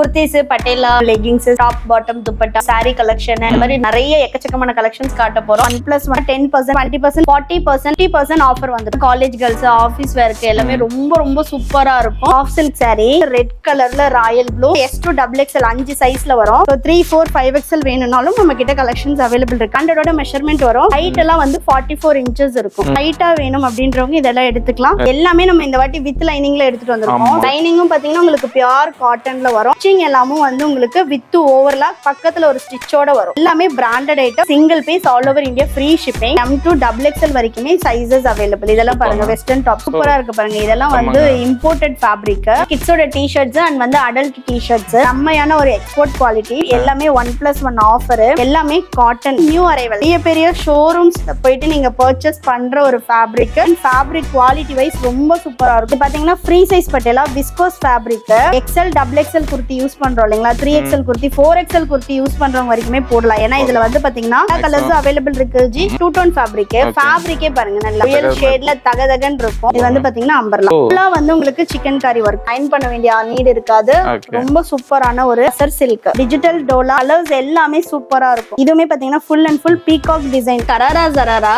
Kurtis, patella, leggings, top bottom, dupatta, sorry collection இந்த மாதிரி நிறைய எக்கச்சக்கமான கலெக்ஷன்ஸ் காட்ட போறோம். 1+1 10%, 20%, 40%, 50% ஆஃபர் வந்து காலேஜ் கேர்ள்ஸ், ஆபீஸ் வேர்க்கு எல்லாமே ரொம்ப ரொம்ப சூப்பரா இருக்கும். ஆஃப் சில்க் சாரி ரெட் கலர்ல Royal blue S to XXL 5 சைஸ்ல வரும். 3, 4, 5XL வேணும்னாலும் நம்ம கிட்ட கலெக்ஷன்ஸ் அவைலபிள் இருக்கு. 100 மெஷர்மெண்ட் வரும். ஹைட் எல்லாம் வந்து 44 இன்ச்சஸ் இருக்கும். ஹைட்டா வேணும் அப்படின்றவங்க இதெல்லாம் எடுத்துக்கலாம். எல்லாமே நம்ம இந்த வாட்டி வித் லைனிங்ல எடுத்துட்டு வந்திருக்கோம். லைனிங்கும் பாத்தீங்கன்னா உங்களுக்கு பியூர் காட்டன்ல வரும். ஸ்டிச்சிங் எல்லாமும் வந்து உங்களுக்கு வித் ஓவர்லாக் பக்கத்துல ஒரு ஸ்டிச்சோட வரும். எல்லாமே branded item. Single piece all over India free shipping. M to XXL வரைக்குமே சைஸஸ் அவைலபிள். இதெல்லாம் பாருங்க வெஸ்டர்ன் டாப் சூப்பரா இருக்கு பாருங்க. இதெல்லாம் வந்து இம்போர்ட்டட் ஃபேப்ரிக். கிட்ஸோட டி-ஷர்ட்ஸ் அண்ட் வந்து அடல்ட் டி-ஷர்ட்ஸ் செம்மையான ஒரு எக்ஸ்போர்ட் குவாலிட்டி. எல்லாமே 1+1 ஆஃபர். எல்லாமே காட்டன் நியூ அரைவல். பெரிய பெரிய ஷோரூம்ஸ் போயிட்டு நீங்க பர்ச்சேஸ் பண்ற ஒரு ஃபேப்ரிக். ஃபேப்ரிக் குவாலிட்டி வைஸ் ரொம்ப சூப்பரா இருக்கும். பாத்தீங்கன்னா free size patella viscose fabric. XL XXL kurti use பண்றோம் இல்லைங்களா, 3XL kurti 4XL kurti use பண்றவங்க வரைக்குமே போடலாம். ஏன்னா இதுல வந்து பாத்தீங்கன்னா கலர்ஸ் அவைலபிள் இருக்கு. ஜி 2 டோன் ஃபேப்ரிக். ஃபேப்ரிக்கே பாருங்க நல்ல ரியல் ஷேட்ல தகதகன்னு இருக்கும். இது வந்து பாத்தீங்கன்னா அம்பர்லா ஃபுல்லா வந்து உங்களுக்கு சிக்கன் காரி ஒர்க். அயர்ன் பண்ண வேண்டிய நீட் இருக்காது. ரொம்ப சூப்பரான ஒரு அசர் சில்க் டிஜிட்டல் டோலா. கலர்ஸ் எல்லாமே சூப்பரா இருக்கும். இதுவுமே பாத்தீங்கன்னா full and full peacock design. கராரா ஜராரா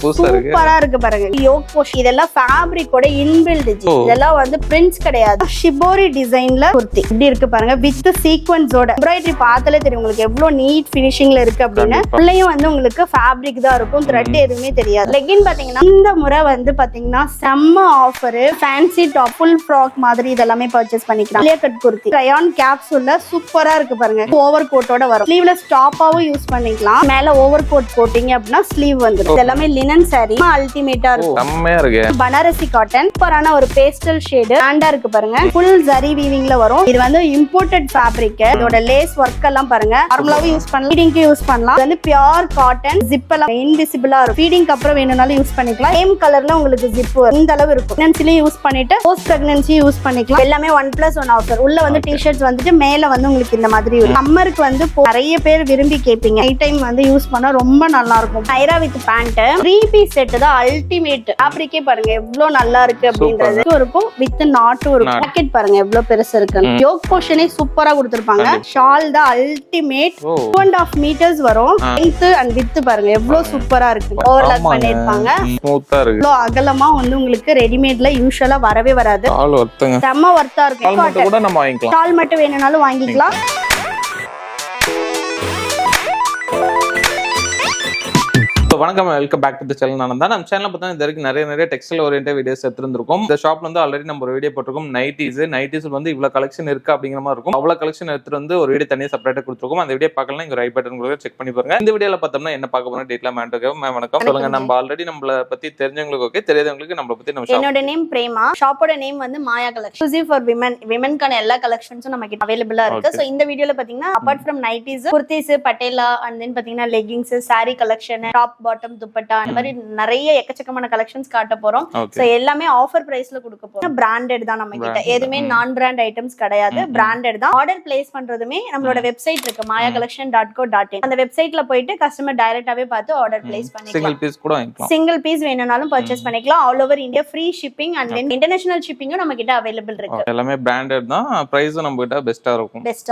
சூப்பரா இருக்கு பாருங்க. யோக் போஷ் இதெல்லாம் ஃபேப்ரிக்கோட இன்பில்ட். இதெல்லாம் வந்து பிரிண்ட்ஸ் கிடையாது. ஷிபோரி டிசைன்ல குர்த்தி இப்படி இருக்கு பாருங்க. வித் சீக்வென்ஸோட எம்ப்ராய்டரி பார்த்தாலே தெரியும் உங்களுக்கு எவ்வளவு நீட் ஃபினிஷிங்ல இருக்கு அப்படின்னு. உள்ளேயும் வந்து உங்களுக்கு ஃபேப்ரிக் தான் இருக்கும். த்ரெட் எதுவுமே தெரியாது. லெகின் பாத்தீங்கன்னா இந்த முறை வந்து பாத்தீங்கன்னா செம்ம offer. Fancy top full frock மாதிரி இதெல்லாமே பர்ச்சேஸ் பண்ணிக்கலாம். லியா கட் குர்த்தி ரயான் கேப்சூல்ல சூப்பரா இருக்கு பாருங்க. ஓவர் கோட்டோட வரும். ஸ்லீவ்லெஸ் டாப்பாவும் யூஸ் பண்ணிக்கலாம். மேல ஓவர் கோட் போட்டீங்க அப்படின்னா ஸ்லீவ் வந்துடும். எல்லாமே லினன் சாரி அல்டிமேட்டா இருக்கும். பனாரசி காட்டன் சூப்பரான ஒரு பேஸ்டல் ஷேடு பிராண்டா இருக்கு பாருங்க. ஃபுல் ஜரி வீவிங்ல வரும். இது வந்து இம்போர்ட்டட் ஃபேப்ரிக். இதோட லேஸ் ஒர்க் எல்லாம் பாருங்க. நார்மலாவும் யூஸ் பண்ணலாம், ஃபீடிங்க்கு யூஸ் பண்ணலாம். இது வந்து பியூர் காட்டன். ஜிப் எல்லாம் இன்விசிபிளா இருக்கும். ஃபீடிங்க்கு அப்புறம் வேணும்னாலும் யூஸ் பண்ணிக்கலாம். சேம் கலர்ல உங்களுக்கு ஜிப் இந்த அளவு இருக்கும். பிரெக்னன்சிலயும் யூஸ் பண்ணிட்டு போஸ்ட் பிரெக்னன்சி யூஸ் பண்ணிக்கலாம். எல்லாமே 1+1 ஆஃபர். உள்ள வந்து டி-ஷர்ட்ஸ் வந்துட்டு மேல வந்து உங்களுக்கு இந்த மாதிரி இருக்கும். சம்மருக்கு வந்து நிறைய பேர் விரும்பி கேட்பீங்க. நைட் டைம் வந்து யூஸ் பண்ணா ரொம்ப நல்லா இருக்கும். Naira with pant 3 piece set தான் அல்டிமேட். ஃபேப்ரிக்கே பாருங்க எவ்வளவு நல்லா இருக்கு அப்படின்றது இருக்கும். வித் நாட்டும் இருக்கும். பாக்கெட் பாருங்க எவ்வளவு பெருசு இருக்கு. யோக் போர்ஷனே சூப்பரா கொடுத்திருப்பாங்க. ஷால் தான் அல்டிமேட். 2.5 மீட்டர்ஸ் வரும். லெங்த் அண்ட் வித் பாருங்க எவ்வளவு சூப்பரா இருக்கு. ஓவர்லாக் பண்ணிருப்பாங்க. இவ்வளவு அகலமா வந்து உங்களுக்கு ரெடிமேட்ல யூசுவலா வரவே வராது. செம்ம வர்த்தா இருக்கும். ஷால் மட்டும் வேணும்னாலும் வாங்கிக்கலாம். வணக்கம், welcome back to the channel. நான் தான் நம்ம சேனல்ல பார்த்தா இந்த வரைக்கும் நிறைய டெக்ஸ்டைல் ஓரியன்டட் வீடியோஸ் எடுத்துருக்கோம். இந்த ஷாப்ல வந்து ஆல்ரெடி நம்ம ஒரு வீடியோ போட்டிருக்கோம். நைட்டிஸ் வந்து இவ்வளவு கலெக்ஷன் இருக்கு அப்படிங்கிற மாதிரி இருக்கும். அவ்வளவு கலெக்ஷன் எடுத்துட்டு வந்து ஒரு வீடியோ தனியாக செப்பரேட்டா கொடுத்துருக்கோம். அந்த வீடியோ பார்க்கலாம், இங்க ரைட் பட்டன் கூட செக் பண்ணி பாருங்க. இந்த வீடியோல பார்த்தோம்னா என்ன பார்க்க போறோம் டீடைலா மேம் வணக்கம் சொல்லுங்க. நம்ம ஆல்ரெடி நம்மள பத்தி தெரிஞ்சவங்களுக்கு ஓகே, தெரியாதவங்களுக்கு நம்மள பத்தி நம்ம என்னோட நேம் பிரேமா. ஷாப்போட நேம் வந்து Maya collection. Exclusive for women. விமன்கான எல்லா கலெக்ஷன்ஸும் நமக்கு அவைலபிளா இருக்கு. சோ இந்த வீடியோல பாத்தீங்கன்னா apart from nighties, kurtis, Patiala and then பாத்தீங்கன்னா leggings, sari collection, top bottom, dupatta இந்த மாதிரி நிறைய எக்கச்சக்கமான கலெக்ஷன்ஸ் காட்ட போறோம். சோ எல்லாமே ஆஃபர் பிரைஸ்ல கொடுக்க போறோம். பிராண்டட் தான் நம்ம கிட்ட. எதுவுமே நான் பிராண்ட் ஐட்டம்ஸ் கிடையாது. பிராண்டட் தான். ஆர்டர் பிளேஸ் பண்றதுமே நம்மளோட வெப்சைட் இருக்கு mayacollection.co.in. அந்த வெப்சைட்ல போயிட்டு கஸ்டமர் டைரக்டாவே பார்த்து ஆர்டர் பிளேஸ் பண்ணிக்கலாம். சிங்கிள் பீஸ் கூட வாங்கிக்கலாம். சிங்கிள் பீஸ் வேணும்னாலும் பர்ச்சேஸ் பண்ணிக்கலாம். All over India free shipping and then international ஷிப்பிங்கும் நம்ம கிட்ட அவைலபிள் இருக்கு. எல்லாமே பிராண்டட் தான். பிரைஸும் நம்ம கிட்ட பெஸ்டா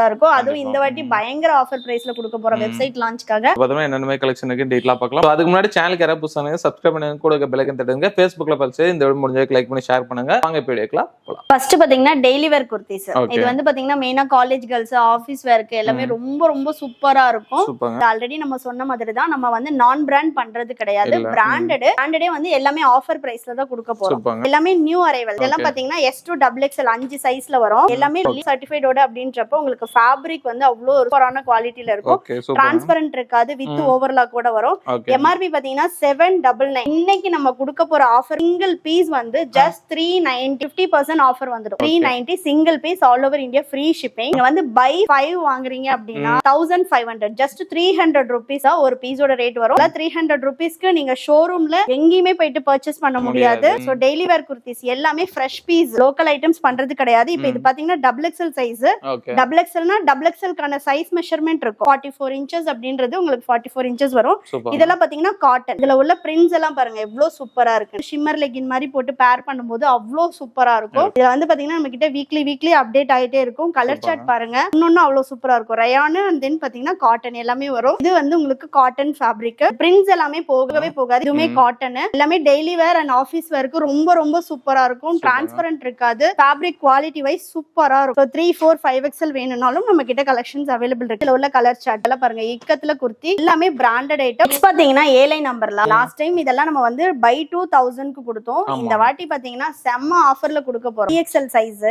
இருக்கும். அதுவும் இந்த வாட்டி பயங்கர ஆஃபர் பிரைஸ்ல கொடுக்க போற வெப்சைட் லான்ச்காக பார்த்தோம்னா என்னென்ன கலெக்ஷன் இருக்கு டீடைலா பார்க்கலாம். அதுக்கு முன்னாடி சேனலுக்கு யாராவது புதுசாக சப்ஸ்கிரைப் பண்ணுங்க, கூட பெல் ஐகான் தட்டுங்க. Facebookல பார்த்து இந்த வீடியோ முடிஞ்சா லைக் பண்ணி ஷேர் பண்ணுங்க. வாங்க இப்போ வீடியோக்குள்ள போலாம். ஃபர்ஸ்ட் பாத்தீங்கன்னா டெய்லி வேர் குர்த்திஸ். இது வந்து பாத்தீங்கன்னா மெயினா காலேஜ் கேர்ள்ஸ், ஆபீஸ் வேர்க்கு எல்லாமே ரொம்ப ரொம்ப சூப்பரா இருக்கும். ஆல்ரெடி நம்ம சொன்ன மாதிரி தான் நம்ம வந்து நான் பிராண்ட் பண்றது கிடையாது. பிராண்டடே வந்து எல்லாமே ஆஃபர் பிரைஸ்ல தான் கொடுக்க போறோம். எல்லாமே நியூ அரைவல். இதெல்லாம் பாத்தீங்கன்னா S to XXL 5 சைஸ்ல வரும். எல்லாமே சர்டிஃபைடோட அப்படின்றப்ப உங்களுக்கு ஃபேப்ரிக் வந்து அவ்வளவு சூப்பரான குவாலிட்டில இருக்கும். டிரான்ஸ்பரண்ட் இருக்காது. வித் ஓவர்லாக் கூட வரும். MRP பாத்தீங்கன்னா 799. இன்னைக்கு நம்ம கொடுக்க போற ஆஃபர் சிங்கிள் பீஸ் வந்து ஜஸ்ட் 390. 50% ஆஃபர் வந்துடும். 390 single piece all over India free shipping. நீங்க வந்து பை 5 வாங்குறீங்க அப்படின்னா 1500 ஜஸ்ட் 300 rupees ஒரு பீஸோட ரேட் வரும். 300 rupeesக்கு நீங்க ஷோரூம்ல எங்கேயுமே போயிட்டு பர்ச்சேஸ் பண்ண முடியாது. சோ டெய்லி வேர் குர்த்திஸ் எல்லாமே ஃப்ரெஷ் பீஸ். லோக்கல் ஐட்டம்ஸ் பண்றது கிடையாது. இப்போ இது பாத்தீங்கன்னா XXL சைஸ். XXLனா XXLக்கான சைஸ் மெஷர்மெண்ட் இருக்கும். 44 inches அப்படின்றது உங்களுக்கு 44 inches வரும். இதெல்லாம் பாத்தீங்கன்னா பாத்தீங்கன்னா காட்டன். இதுல உள்ள பிரிண்ட்ஸ் எல்லாம் பாருங்க எவ்வளவு சூப்பரா இருக்கு. ஷிம்மர் லெகின் மாதிரி போட்டு பேர் பண்ணும்போது அவ்வளவு சூப்பரா இருக்கும். இதுல வந்து பாத்தீங்கன்னா நம்ம கிட்ட வீக்லி அப்டேட் ஆயிட்டே இருக்கும். கலர் சார்ட் பாருங்க இன்னொன்னு அவ்வளவு சூப்பரா இருக்கும். ரயான் அண்ட் தென் பாத்தீங்கன்னா காட்டன் எல்லாமே வரும். இது வந்து உங்களுக்கு காட்டன் ஃபேப்ரிக். பிரிண்ட்ஸ் எல்லாமே போகவே போகாது. இதுவுமே காட்டன். எல்லாமே டெய்லி வேர் அண்ட் ஆபீஸ் வேருக்கு ரொம்ப சூப்பரா இருக்கும். டிரான்ஸ்பரண்ட் இருக்காது. ஃபேப்ரிக் குவாலிட்டி வைஸ் சூப்பரா இருக்கும். 3, 4, 5XL வேணும்னாலும் நம்ம கிட்ட கலெக்ஷன்ஸ் அவைலபிள் இருக்கு. இதுல உள்ள கலர் சார்ட் எல்லாம் பாருங்க. இக்கத்துல குர்த்தி எல்லாமே பிராண்டட் ஐட்டம். பாத்தீங்கன்னா ஏலை நம்பர்ல லாஸ்ட் டைம் இதெல்லாம் நம்ம வந்து பை 2000க்கு கொடுத்தோம். இந்த வாட்டி பாத்தீங்கன்னா செம்ம ஆஃபர்ல கொடுக்க போறோம். 3XL size.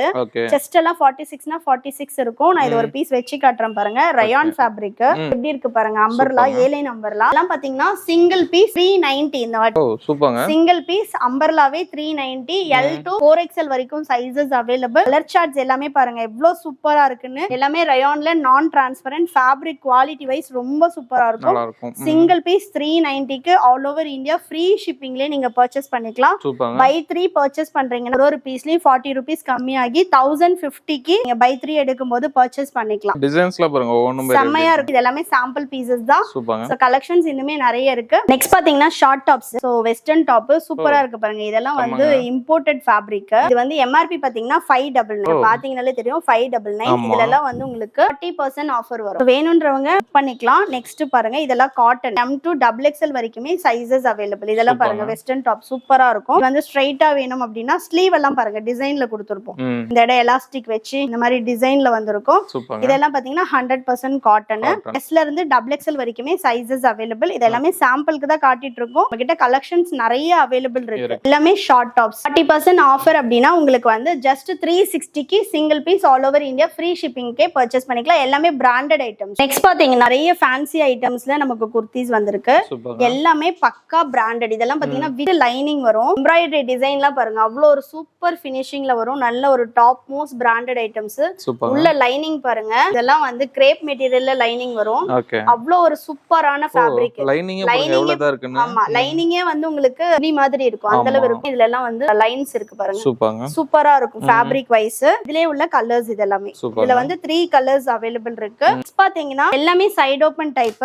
செஸ்ட் எல்லாம் 46னா 46 இருக்கும். நான் இது ஒரு பீஸ் வெச்சு காட்டுறேன் பாருங்க. ரயான் ஃபேப்ரிக் எப்படி இருக்கு பாருங்க. அம்பர்லா ஏலை நம்பர்லா எல்லாம் பாத்தீங்கன்னா சிங்கிள் பீஸ் 390. இந்த வாட்டி சூப்பர்ங்க. சிங்கிள் பீஸ் அம்பர்லாவே 390. L to 4XL வரைக்கும் சைஸஸ் அவைலபிள். கலர் சார்ட்ஸ் எல்லாமே பாருங்க எவ்வளவு சூப்பரா இருக்குன்னு. எல்லாமே ரயான்ல நான் டிரான்ஸ்பரண்ட். ஃபேப்ரிக் குவாலிட்டி வைஸ் ரொம்ப சூப்பரா இருக்கும். சிங்கிள் பீஸ் 390க்கு ஆல் ஓவர் இந்தியா ஃப்ரீ ஷிப்பிங்லயே நீங்க பர்ச்சேஸ் பண்ணிக்கலாம். பை 3 பர்ச்சேஸ் பண்றீங்கன்னா ஒரு பீஸ்லயே 40 ரூபீஸ் கம்மியாகி 1050க்கு நீங்க பை 3 எடுக்கும்போது பர்ச்சேஸ் பண்ணிக்கலாம். டிசைன்ஸ்ல பாருங்க ஒவ்வொன்றும் செம்மையா இருக்கு. இது எல்லாமே சாம்பிள் பீசஸ் தான். சோ கலெக்ஷன்ஸ் இன்னுமே நிறைய இருக்கு. நெக்ஸ்ட் பாத்தீங்கன்னா short tops. So western top சூப்பரா இருக்கு பாருங்க. இதெல்லாம் வந்து இம்போர்ட்டட் ஃபேப்ரிக். இது வந்து MRP பாத்தீங்கன்னா 599. பாத்தீங்கன்னாலே தெரியும் 599. இதுல எல்லாம் வந்து உங்களுக்கு 40% ஆஃபர் வரும். வேணும்ன்றவங்க பண்ணிக்கலாம். நெக்ஸ்ட் பாருங்க இதெல்லாம் காட்டன். M to XXL வரைக்குமே சைஸஸ் அவைலபிள். இதெல்லாம் பாருங்க வெஸ்டர்ன் டாப் சூப்பரா இருக்கும். இது வந்து ஸ்ட்ரைட்டா வேணும் அப்படின்னா ஸ்லீவ் எல்லாம் பாருங்க டிசைன்ல கொடுத்திருப்போம். இந்த இடம் எலாஸ்டிக் வச்சு இந்த மாதிரி டிசைன்ல வந்திருக்கும். இதெல்லாம் பாத்தீங்கன்னா 100% காட்டன். S ல இருந்து XXL வரைக்குமே சைஸஸ் அவைலபிள். இது எல்லாமே சாம்பிளுக்கு தான் காட்டிட்டு இருக்கோம். உங்ககிட்ட கலெக்ஷன்ஸ் நிறைய அவைலபிள் இருக்கு. எல்லாமே ஷார்ட் டாப்ஸ் 40% ஆஃபர் அப்படின்னா உங்களுக்கு வந்து ஜஸ்ட் 360க்கு single piece all over India free ஷிப்பிங்க்கே பர்ச்சேஸ் பண்ணிக்கலாம். எல்லாமே பிராண்டட் ஐட்டம்ஸ். நெக்ஸ்ட் பாத்தீங்கன்னா நிறைய ஃபேன்சி ஐட்டம்ஸ்ல நமக்கு குர்த்திஸ் வந்திருக்கு. எல்லாமே பக்கா பிராண்டட். இதெல்லாம் பாத்தீங்கன்னா வித் லைனிங் வரும். எம்ப்ராய்டரி டிசைன்லாம் பாருங்க அவ்வளவு ஒரு சூப்பர் ஃபினிஷிங்ல வரும். நல்ல ஒரு டாப் மோஸ்ட் பிராண்டட் ஐட்டம்ஸ். உள்ள லைனிங் பாருங்க. இதெல்லாம் வந்து கிரேப் மெட்டீரியல்ல லைனிங் வரும். அவ்வளவு ஒரு சூப்பரான ஃபேப்ரிக். ஆமா லைனிங்கே வந்து உங்களுக்கு துணி மாதிரி இருக்கும். அந்த அளவு இருக்கும். இதுல எல்லாம் வந்து லைன்ஸ் இருக்கு பாருங்க. சூப்பரா இருக்கும் ஃபேப்ரிக் வைஸ். இதுலயே உள்ள கலர்ஸ் இது எல்லாமே. இதுல வந்து 3 கலர்ஸ் அவைலபிள் இருக்கு. பாத்தீங்கன்னா எல்லாமே side open type.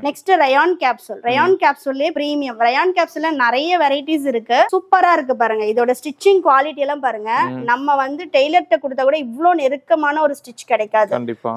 Next rayon capsule. Rayon கேப்சூல்லே பிரீமியம். ரயான் கேப்சூல்ல நிறைய வெரைட்டிஸ் இருக்கு. சூப்பரா இருக்கு பாருங்க. இதோட ஸ்டிச்சிங் குவாலிட்டி எல்லாம் பாருங்க. நம்ம வந்து டெய்லர்ட்ட கொடுத்தா கூட இவ்ளோ நெருக்கமான ஒரு ஸ்டிச் கிடைக்காது.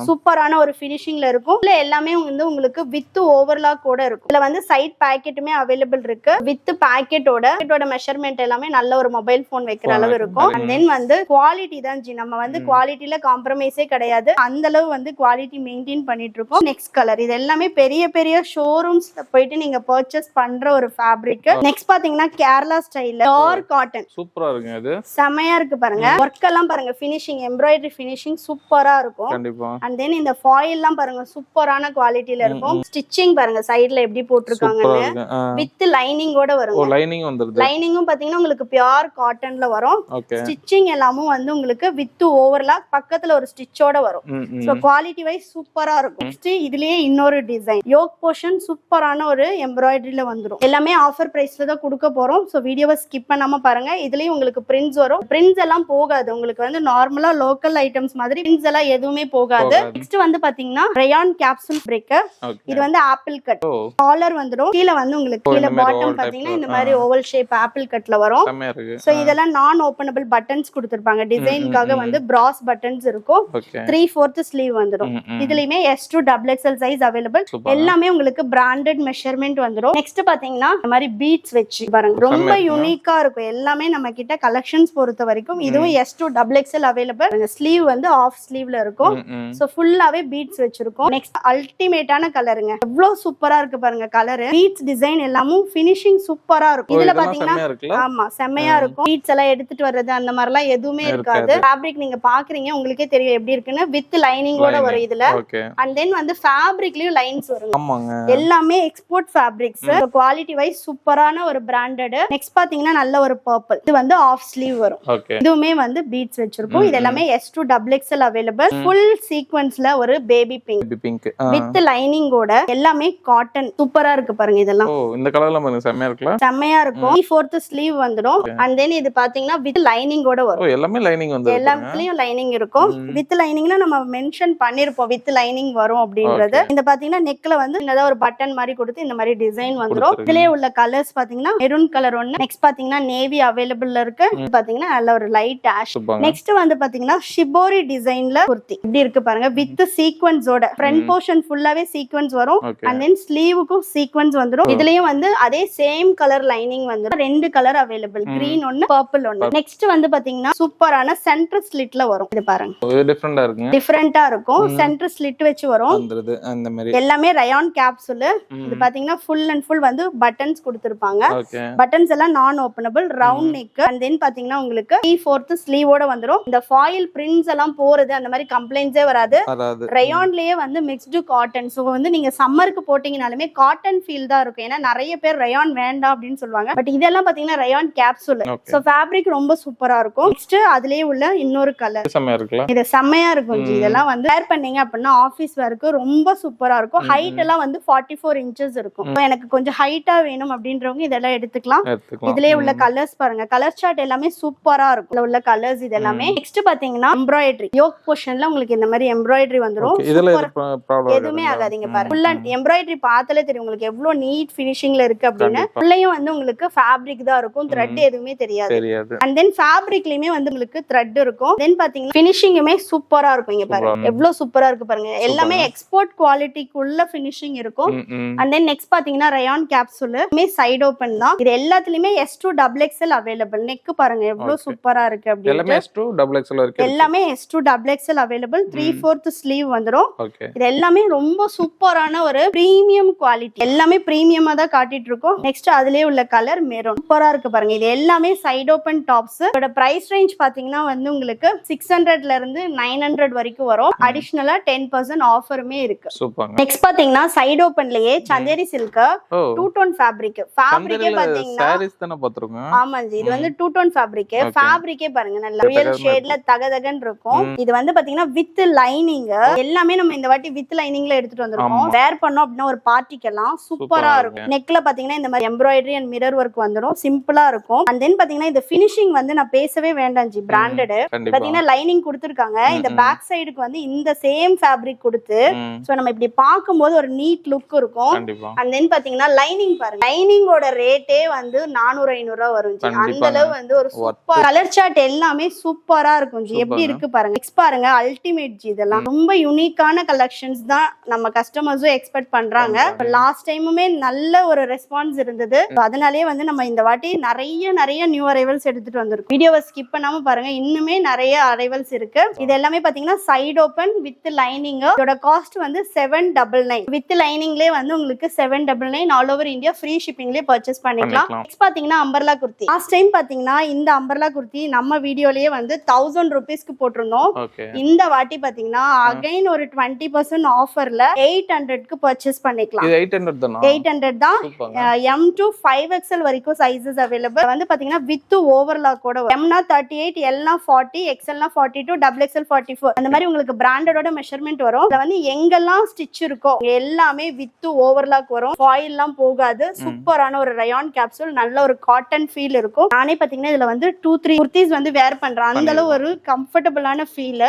சூப்பரான ஒரு ஃபினிஷிங்ல இருக்கும். இதுல எல்லாமே வந்து உங்களுக்கு வித் ஓவர்லாக் கூட இருக்கும். இதுல வந்து சைட் பாக்கெட்டுமே அவைலபிள் இருக்கு. வித் பாக்கெட்டோட மெஷர்மெண்ட் எல்லாமே நல்ல ஒரு மொபைல் போன் வைக்கிற அளவு இருக்கும். அண்ட் தென் வந்து குவாலிட்டி தான் ஜி. நம்ம வந்து குவாலிட்டில காம்ப்ரமைஸே கிடையாது. அந்த அளவு வந்து குவாலிட்டி மெயின்டைன் பண்ணிட்டு இருக்கோம். Next colour. இது எல்லாமே பெரிய பெரிய ஷோரூம்ஸ்ல போயிட்டு நீங்க பர்ச்சேஸ் பண்ற ஒரு ஃபேப்ரிக். நெக்ஸ்ட் பாத்தீங்கன்னா கேரளா ஸ்டைல்ல பியூர் காட்டன். சூப்பரா இருக்கு. இது செமையா இருக்கு பாருங்க. வர்க் எல்லாம் பாருங்க. ஃபினிஷிங் எம்ப்ராய்டரி ஃபினிஷிங் சூப்பரா இருக்கும். கண்டிப்பா. அண்ட் தென் இந்த ஃபாயில் எல்லாம் பாருங்க சூப்பரான குவாலிட்டில இருக்கும். ஸ்டிச்சிங் பாருங்க சைடுல எப்படி போட்டுருக்காங்கன்னு. வித் லைனிங்கோட வரும். லைனிங் வந்துருது. லைனிங்கும் பாத்தீங்கன்னா உங்களுக்கு பியூர் காட்டன்ல வரும். ஸ்டிச்சிங் எல்லாமும் வந்து உங்களுக்கு வித் ஓவர்லாக் பக்கத்துல ஒரு ஸ்டிச்சோட வரும். சோ குவாலிட்டி வைஸ் சூப்பரா இருக்கும். நெக்ஸ்ட் இதுலயே இன்னொரு டிசைன். யோக் போர்ஷன் சூப்பரான ஒரு எம்ப்ராய்டரியில வந்துரும். எல்லாமே ஆஃபர் பிரைஸ்ல தான் கொடுக்க போறோம். சோ வீடியோவை ஸ்கிப் பண்ணாம பாருங்க. இதுலயும் உங்களுக்கு பிரிண்ட்ஸ் வரும். பிரிண்ட்ஸ் எல்லாம் போகாது. உங்களுக்கு வந்து நார்மலா லோக்கல் ஐட்டம்ஸ் மாதிரி பிரிண்ட்ஸ் எல்லாம் எதுவுமே போகாது. நெக்ஸ்ட் வந்து பாத்தீங்கன்னா ரயான் கேப்சூல் பிரேக்கர். இது வந்து ஆப்பிள் கட். காலர் வந்துரும். கீழ வந்து உங்களுக்கு கீழ பாட்டம் பாத்தீங்கன்னா இந்த மாதிரி ஓவல் ஷேப் ஆப்பிள் கட்ல வரும். சோ இதெல்லாம் நான் ஓபனபிள் பட்டன்ஸ் கொடுத்திருப்பாங்க. டிசைனுக்காக வந்து பிராஸ் பட்டன்ஸ் இருக்கும். 3/4 ஸ்லீவ் வந்துரும். இதுலயுமே S to XXL size available. எல்லாமே உங்களுக்கு பிராண்டட் மெஷர்மெண்ட் வந்துரும். நெக்ஸ்ட் பாத்தீங்கன்னா இந்த மாதிரி பீட்ஸ் வச்சு பாருங்க. ரொம்ப யூனிக்கா இருக்கும். எல்லாமே நம்ம கிட்ட கலெக்ஷன்ஸ் பொறுத்த வரைக்கும் இதுவும் S to XXL available. Sleeve வந்து ஆஃப் ஸ்லீவ்ல இருக்கும். சோ ஃபுல்லாவே பீட்ஸ் வச்சிருக்கும். நெக்ஸ்ட் அல்டிமேட்டான கலருங்க. எவ்வளவு சூப்பரா இருக்கு பாருங்க கலர். பீட்ஸ் டிசைன் எல்லாமும் ஃபினிஷிங் சூப்பரா இருக்கும். இதுல பாத்தீங்கன்னா ஆமா செம்மையா இருக்கும். பீட்ஸ் எல்லாம் எடுத்துட்டு வர்றது அந்த மாதிரி எல்லாம் எதுவுமே இருக்காது. ஃபேப்ரிக் நீங்க பாக்குறீங்க உங்களுக்கே தெரியும் எப்படி இருக்குன்னு. வித் லைனிங்கோட வரும் இதுல. அண்ட் தென் வந்து ஃபேப்ரிக்லயும் லைன்ஸ் வரும். எல்லாமே எக்ஸ்போர்ட் ஃபேப்ரிக்ஸ். குவாலிட்டி வைஸ் சூப்பரான ஒரு பிராண்டட். நெக்ஸ்ட் பாத்தீங்கன்னா நல்ல ஒரு பர்பிள். இது வந்து ஆஃப் ஸ்லீவ் வரும். இதுவுமே வந்து பீட்ஸ் வச்சிருக்கும். இது எல்லாமே S to XXL available. Full சீக்வென்ஸ்ல ஒரு பேபி பிங்க் வித் லைனிங்கோட. எல்லாமே காட்டன். சூப்பரா இருக்கு பாருங்க. இதெல்லாம் இந்த கலர்ல பாருங்க செம்மையா இருக்குல. செம்மையா இருக்கும். 3/4 ஸ்லீவ் வந்துரும். அண்ட் தென் இது பாத்தீங்கன்னா வித் லைனிங்கோட வரும். எல்லாமே லைனிங் வந்து எல்லாத்துலயும் லைனிங் இருக்கும். வித் லைனிங்னா நம்ம மென்ஷன் பண்ணிருப்போம் வித் லைனிங் வரும் அப்படின்றது. இந்த பாத்தீங்கன்னா நெக்ல வந்து சின்னதா ஒரு பட்டன் மாதிரி கொடுத்து இந்த மாதிரி மாதிரி டிசைன் வந்துரும். இதுலயே உள்ள கலர்ஸ் பாத்தீங்கன்னா மெரூன் கலர் ஒன்னு, நெக்ஸ்ட் பாத்தீங்கன்னா நேவி அவைலபிள்ல இருக்கு, பாத்தீங்கன்னா நல்ல ஒரு லைட் ஆஷ். நெக்ஸ்ட் வந்து பாத்தீங்கன்னா ஷிபோரி டிசைன்ல குர்த்தி இப்படி இருக்கு பாருங்க, வித் சீக்வென்ஸோட ஃப்ரண்ட் போர்ஷன் ஃபுல்லாவே சீக்வென்ஸ் வரும், அண்ட் தென் ஸ்லீவுக்கும் சீக்வென்ஸ் வந்துரும். இதுலயும் வந்து அதே சேம் கலர் லைனிங் வந்துரும். ரெண்டு கலர் அவைலபிள், கிரீன் ஒன்னு பர்பிள் ஒன்னு. நெக்ஸ்ட் வந்து பாத்தீங்கன்னா சூப்பரான சென்டர் ஸ்லிட்ல வரும். இது பாருங்க டிஃபரெண்டா இருக்குங்க, டிஃபரெண்டா இருக்கும். சென்டர் ஸ்லிட் வச்சு வரும். அந்த மாதிரி எல்லாமே ரயான் கேப்சூல். இது பாத்தீங்கன்னா ஃபுல் அண்ட் ஃபுல் வந்து பட்டன்ஸ் கொடுத்திருப்பாங்க. பட்டன்ஸ் எல்லாம் நான் openable, round neck, and then பாத்தீங்கன்னா உங்களுக்கு 3/4 ஸ்லீவோட வந்துரும். இந்த ஃபாயில் பிரிண்ட்ஸ் எல்லாம் போறது அந்த மாதிரி கம்ப்ளைண்ட்ஸே வராது. ரயான்லயே வந்து மிக்ஸ்டு காட்டன். சோ வந்து நீங்க சம்மருக்கு போட்டீங்கனாலுமே காட்டன் ஃபீல் தான் இருக்கும். ஏன்னா நிறைய பேர் ரயான் வேண்டாம் அப்படின்னு சொல்லுவாங்க. பட் இதெல்லாம் பாத்தீங்கன்னா ரயான் கேப்சூல். சோ ஃபேப்ரிக் ரொம்ப சூப்பரா இருக்கும். நெக்ஸ்ட் அதுலயே உள்ள இன்னொரு கலர் செமையா இருக்குல, இது செமையா இருக்கும். இதெல்லாம் வந்து வேர் பண்ணீங்க அப்படின்னா ஆபீஸ் வேர்க்கு ரொம்ப சூப்பரா இருக்கும். ஹைட் எல்லாம் வந்து 44 இன்ச்சஸ் இருக்கும். எனக்கு கொஞ்சம் ஹைட்டா வேணும் அப்படின்றவங்க இதெல்லாம் எடுத்துக்கலாம். இதுலயே உள்ள கலர்ஸ் பாருங்க, கலர் சார்ட் எல்லாமே சூப்பரா இருக்கும். இதுல உள்ள கலர்ஸ் இது எல்லாமே. நெக்ஸ்ட் பாத்தீங்கன்னா எம்ப்ராய்டரி, யோக் போர்ஷன்ல உங்களுக்கு இந்த மாதிரி எம்ப்ராய்டரி வந்துரும். எதுவுமே ஆகாதீங்க பாருங்க, ஃபுல்லா எம்ப்ராய்டரி பார்த்தாலே தெரியும் உங்களுக்கு எவ்வளவு நீட் ஃபினிஷிங்ல இருக்கு அப்படின்னு. உள்ளேயும் வந்து உங்களுக்கு ஃபேப்ரிக் தான் இருக்கும், த்ரெட் எதுவுமே தெரியாது. அண்ட் தென் ஃபேப்ரிக்லயுமே வந்து உங்களுக்கு த்ரெட் இருக்கும். தென் பாத்தீங்கன்னா ஃபினிஷிங்குமே சூப்பரா இருக்கும். இங்க பாருங்க எவ்வளவு சூப்பரா இருக்கு பாருங்க, எல்லாமே எக்ஸ்போர்ட் குவாலிட்டிக்குள்ள ஃபினிஷிங் இருக்கும். அண்ட் தென் நெக்ஸ்ட் பாத்தீங்கன்னா ரயான் கேப்சூல் சைடு ஓபன் தான். இது எல்லாத்துலயுமே S2 XXL அவைலபிள். நெக் பாருங்க எவ்வளவு சூப்பரா இருக்கு அப்படின்னு. எல்லாமே S2 XXL அவைலபிள். 3/4 ஸ்லீவ் வந்துரும். இது எல்லாமே ரொம்ப சூப்பரான ஒரு பிரீமியம் குவாலிட்டி. எல்லாமே பிரீமியமா தான் காட்டிட்டு இருக்கோம். நெக்ஸ்ட் அதுலயே உள்ள கலர் மெரூன் சூப்பரா இருக்கு பாருங்க. இது எல்லாமே சைடு ஓபன் டாப்ஸ். இதோட பிரைஸ் ரேஞ்ச் பாத்தீங்கன்னா வந்து உங்களுக்கு 600ல இருந்து 900 வரைக்கும் வரும். அடிஷனலா 10% ஆஃபருமே இருக்கு. நெக்ஸ்ட் பாத்தீங்கன்னா சைடு ஓபன்லயே Chanderi silk two tone fabric. ஃபேப்ரிக்கே பாத்தீங்கன்னா சாரீஸ் தான பாத்துறோம். ஆமாங்க, இது வந்து டூ டோன் ஃபேப்ரிக். ஃபேப்ரிக்கே பாருங்க நல்ல ரியல் ஷேட்ல தகதகன்னு இருக்கும். இது வந்து பாத்தீங்கன்னா வித் லைனிங். எல்லாமே நம்ம இந்த வாட்டி வித் லைனிங்ல எடுத்துட்டு வந்திருக்கோம். வேர் பண்ணோம் அப்படின்னா ஒரு பார்ட்டிக்கெல்லாம் சூப்பரா இருக்கும். நெக்ல பாத்தீங்கன்னா இந்த மாதிரி எம்ப்ராய்டரி அண்ட் மிரர் ஒர்க் வந்துரும். சிம்பிளா இருக்கும். அண்ட் தென் பாத்தீங்கன்னா இந்த ஃபினிஷிங் வந்து நான் பேசவே வேண்டாம் ஜி, பிராண்டட். பாத்தீங்கன்னா லைனிங் கொடுத்திருக்காங்க. இந்த பேக் சைடுக்கு வந்து இந்த சேம் ஃபேப்ரிக் கொடுத்து சோ நம்ம இப்படி பாக்கும்போது ஒரு நீட் லுக் இருக்கும். அண்ட் தென் பாத்தீங்கன்னா லைனிங் பாருங்க, லைனிங்கோட ரேட்டே வந்து 400-500 ரூபாய் வரும் ஜி. அந்த அளவு வந்து ஒரு சூப்பர் கலர் சார்ட் எல்லாமே சூப்பரா இருக்கும் ஜி. எப்படி இருக்கு பாருங்க, நெக்ஸ்ட் பாருங்க அல்டிமேட் ஜி. இதெல்லாம் ரொம்ப யூனிக்கான கலெக்ஷன்ஸ் தான் நம்ம கஸ்டமர்ஸும் எக்ஸ்பெக்ட் பண்றாங்க. லாஸ்ட் டைமுமே நல்ல ஒரு ரெஸ்பான்ஸ் இருந்தது. அதனாலேயே வந்து நம்ம இந்த வாட்டி நிறைய நியூ அரைவல்ஸ் எடுத்துட்டு வந்திருக்கோம். வீடியோவை ஸ்கிப் பண்ணாம பாருங்க, இன்னுமே நிறைய அரைவல்ஸ் இருக்கு. இது எல்லாமே பாத்தீங்கன்னா சைடு ஓபன் வித் லைனிங். இதோட காஸ்ட் வந்து 799. வித் லைனிங்லயே வந்து உங்களுக்கு 799 ஆல் ஓவர் இந்தியா ஃப்ரீ ஷிப்பிங்லயே பர்ச்சேஸ் பண்ணிக்கலாம். நெக்ஸ்ட் பாத்தீங்கன்னா அம்பர்லா குர்த்தி. லாஸ்ட் டைம் பாத்தீங்கன்னா இந்த அம்பர்லா குர்த்தி நம்ம வீடியோலயே வந்து 1000 ரூபீஸ்க்கு போட்டிருந்தோம். இந்த வாட்டி பாத்தீங்கன்னா அகைன் ஒரு 20% ஆஃபர்ல 800க்கு பர்ச்சேஸ் பண்ணிக்கலாம். இது 800 தான். M to 5XL வரைக்கும் சைஸஸ் அவைலபிள். வந்து பாத்தீங்கன்னா வித் ஓவர்லாக் கூட M னா 38, L னா 40, XL னா 42, XXL 44 அந்த மாதிரி உங்களுக்கு பிராண்டடோட மெஷர்மென்ட் வரும். இதுல வந்து எங்கெல்லாம் ஸ்டிச் இருக்கோ எல்லாமே வித் ஓவர்லாக் வரும். ஃபாயில் எல்லாம் போகாது. சூப்பரான ஒரு ரயான் கேப்சூல். நல்ல ஒரு காட்டன் ஃபீல் இருக்கும். நானே பாத்தீங்கன்னா இதுல வந்து 2-3 குர்த்திஸ் வந்து வேர் பண்றேன். அந்த அளவு ஒரு கம்ஃபர்டபுளான ஃபீல்.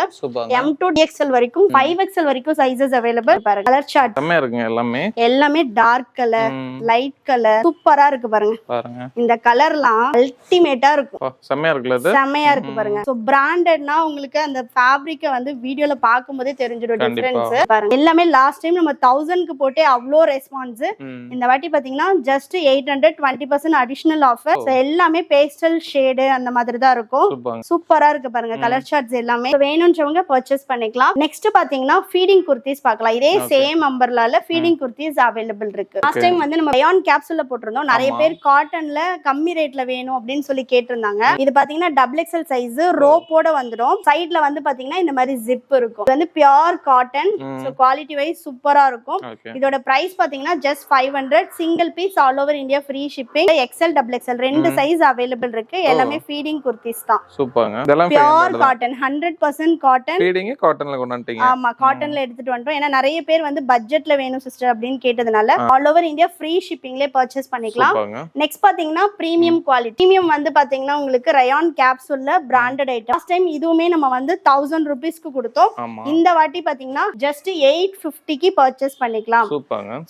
M to XL வரைக்கும் 5XL வரைக்கும் சைஸஸ் அவைலபிள். பாருங்க கலர் சார்ட் செமையா இருக்குங்க. எல்லாமே டார்க் கலர், லைட் கலர் சூப்பரா இருக்கு பாருங்க. இந்த கலர்லாம் அல்டிமேட்டா இருக்கும். செமையா இருக்கு பாருங்க. சோ பிராண்டட்னா உங்களுக்கு அந்த ஃபேப்ரிக்க வந்து வீடியோல பாக்கும்போதே தெரிஞ்சிடும் டிஃபரன்ஸ். பாருங்க எல்லாமே லாஸ்ட் டைம் நம்ம 1000க்கு போட்டே அவ்ளோ ரெஸ்பான்ஸ். இந்த வாட்டி பாத்தீங்கன்னா ஜஸ்ட் 800, 20% அடிஷனல் ஆஃபர். எல்லாமே பேஸ்டல் ஷேடு அந்த மாதிரி தான் இருக்கும். சூப்பரா இருக்கு பாருங்க கலர் சார்ட்ஸ் எல்லாமே. வேணும்ன்றவங்க பர்ச்சேஸ் பண்ணிக்கலாம். நெக்ஸ்ட் பாத்தீங்கன்னா ஃபீடிங் குர்த்திஸ் பார்க்கலாம். இதே சேம் அம்பர்லால ஃபீடிங் குர்த்திஸ் அவைலபிள் இருக்கு. லாஸ்ட் டைம் வந்து நம்ம ரயான் கேப்சூல்ல போட்டிருந்தோம். நிறைய பேர் காட்டன்ல கம்மி ரேட்ல வேணும் அப்படின்னு சொல்லி கேட்டிருந்தாங்க. இது பாத்தீங்கன்னா XXL சைஸ் ரோப்போட வந்துடும். சைடுல வந்து பாத்தீங்கன்னா இந்த மாதிரி ஜிப் இருக்கும். இது வந்து pure cotton. So quality wise சூப்பரா இருக்கும். இதோட பிரைஸ் பாத்தீங்கன்னா just 500. Single piece all over India free shipping. XL XXL ரெண்டு சைஸ் அவைலபிள் இருக்கு. எல்லாமே ஃபீடிங் குர்த்திஸ் தான். சூப்பர்ங்க. இதெல்லாம் பியூர் காட்டன் 100% காட்டன். ஃபீடிங் காட்டன்ல கொண்டு வந்துட்டீங்க. ஆமா காட்டன்ல எடுத்துட்டு வந்துட்டோம். ஏன்னா நிறைய பேர் வந்து பட்ஜெட்ல வேணும் சிஸ்டர் அப்படின்னு கேட்டதுனால ஆல் ஓவர் இந்தியா ஃப்ரீ ஷிப்பிங்லயே பர்ச்சேஸ் பண்ணிக்கலாம். நெக்ஸ்ட் பாத்தீங்கன்னா பிரீமியம் குவாலிட்டி. பிரீமியம் வந்து பாத்தீங்கன்னா உங்களுக்கு ரயான் கேப்சூல்ல பிராண்டட் ஐட்டம். லாஸ்ட் டைம் இதுவுமே நம்ம வந்து 1000 ரூபீஸ்க்கு கொடுத்தோம். இந்த வாட்டி பாத்தீங்கன்னா ஜஸ்ட் 850க்கு பர்ச்சேஸ் பண்ணிக்கலாம்.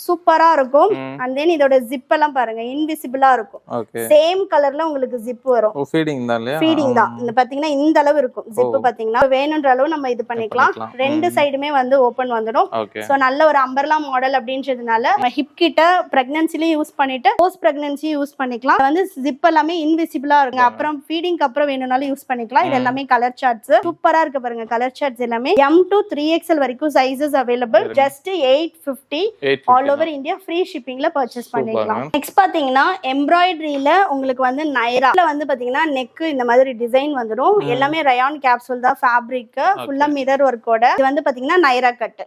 சூப்பரா இருக்கும். அண்ட் தென் இதோட ஜிப் எல்லாம் பாருங்க இன்விசிபிளா இருக்கும். ஓகே சேம் கலர்ல உங்களுக்கு ஜிப் வரும். ஓ ஃபீடிங் தான் இல்லையா? ஃபீடிங் தான். இந்த பாத்தீங்கன்னா இந்த அளவு இருக்கும் ஜிப். பாத்தீங்கன்னா வேணுன்ற அளவு நம்ம இது பண்ணிக்கலாம். ரெண்டு சைடுமே வந்து ஓபன் வந்துடும். ஓகே சோ நல்ல ஒரு அம்பர்லா மாடல் அப்படின்றதுனால ஹிப் கிட்ட பிரெக்னன்சிலயும் யூஸ் பண்ணிட்டு போஸ்ட் பிரெக்னன்சி யூஸ் பண்ணிக்கலாம். வந்து ஜிப் எல்லாமே இன்விசிபிளா இருக்கும். அப்புறம் ஃபீடிங்க்கு அப்புறம் வேணும்னாலும் யூஸ் பண்ணிக்கலாம். இது எல்லாமே கலர் சார்ட்ஸ் சூப்பரா இருக்கு பாருங்க. கலர் சார்ட்ஸ் எல்லாமே M to 3XL வரைக்கும் sizes available. Just 850 all over India free ஷிப்பிங்ல பர்ச்சேஸ் பண்ணிக்கலாம். நெக்ஸ்ட் பாத்தீங்கன்னா எம்ப்ராய்டரியில உங்களுக்கு வந்து நைரால வந்து பாத்தீங்கன்னா நெக் இந்த மாதிரி டிசைன் வந்துடும். எல்லாமே ரயான் கேப்சூல் தான் ஃபேப்ரிக். ஃபுல்லா மிரர் ஒர்க்கோட. இது வந்து பாத்தீங்கன்னா நைரா கட்.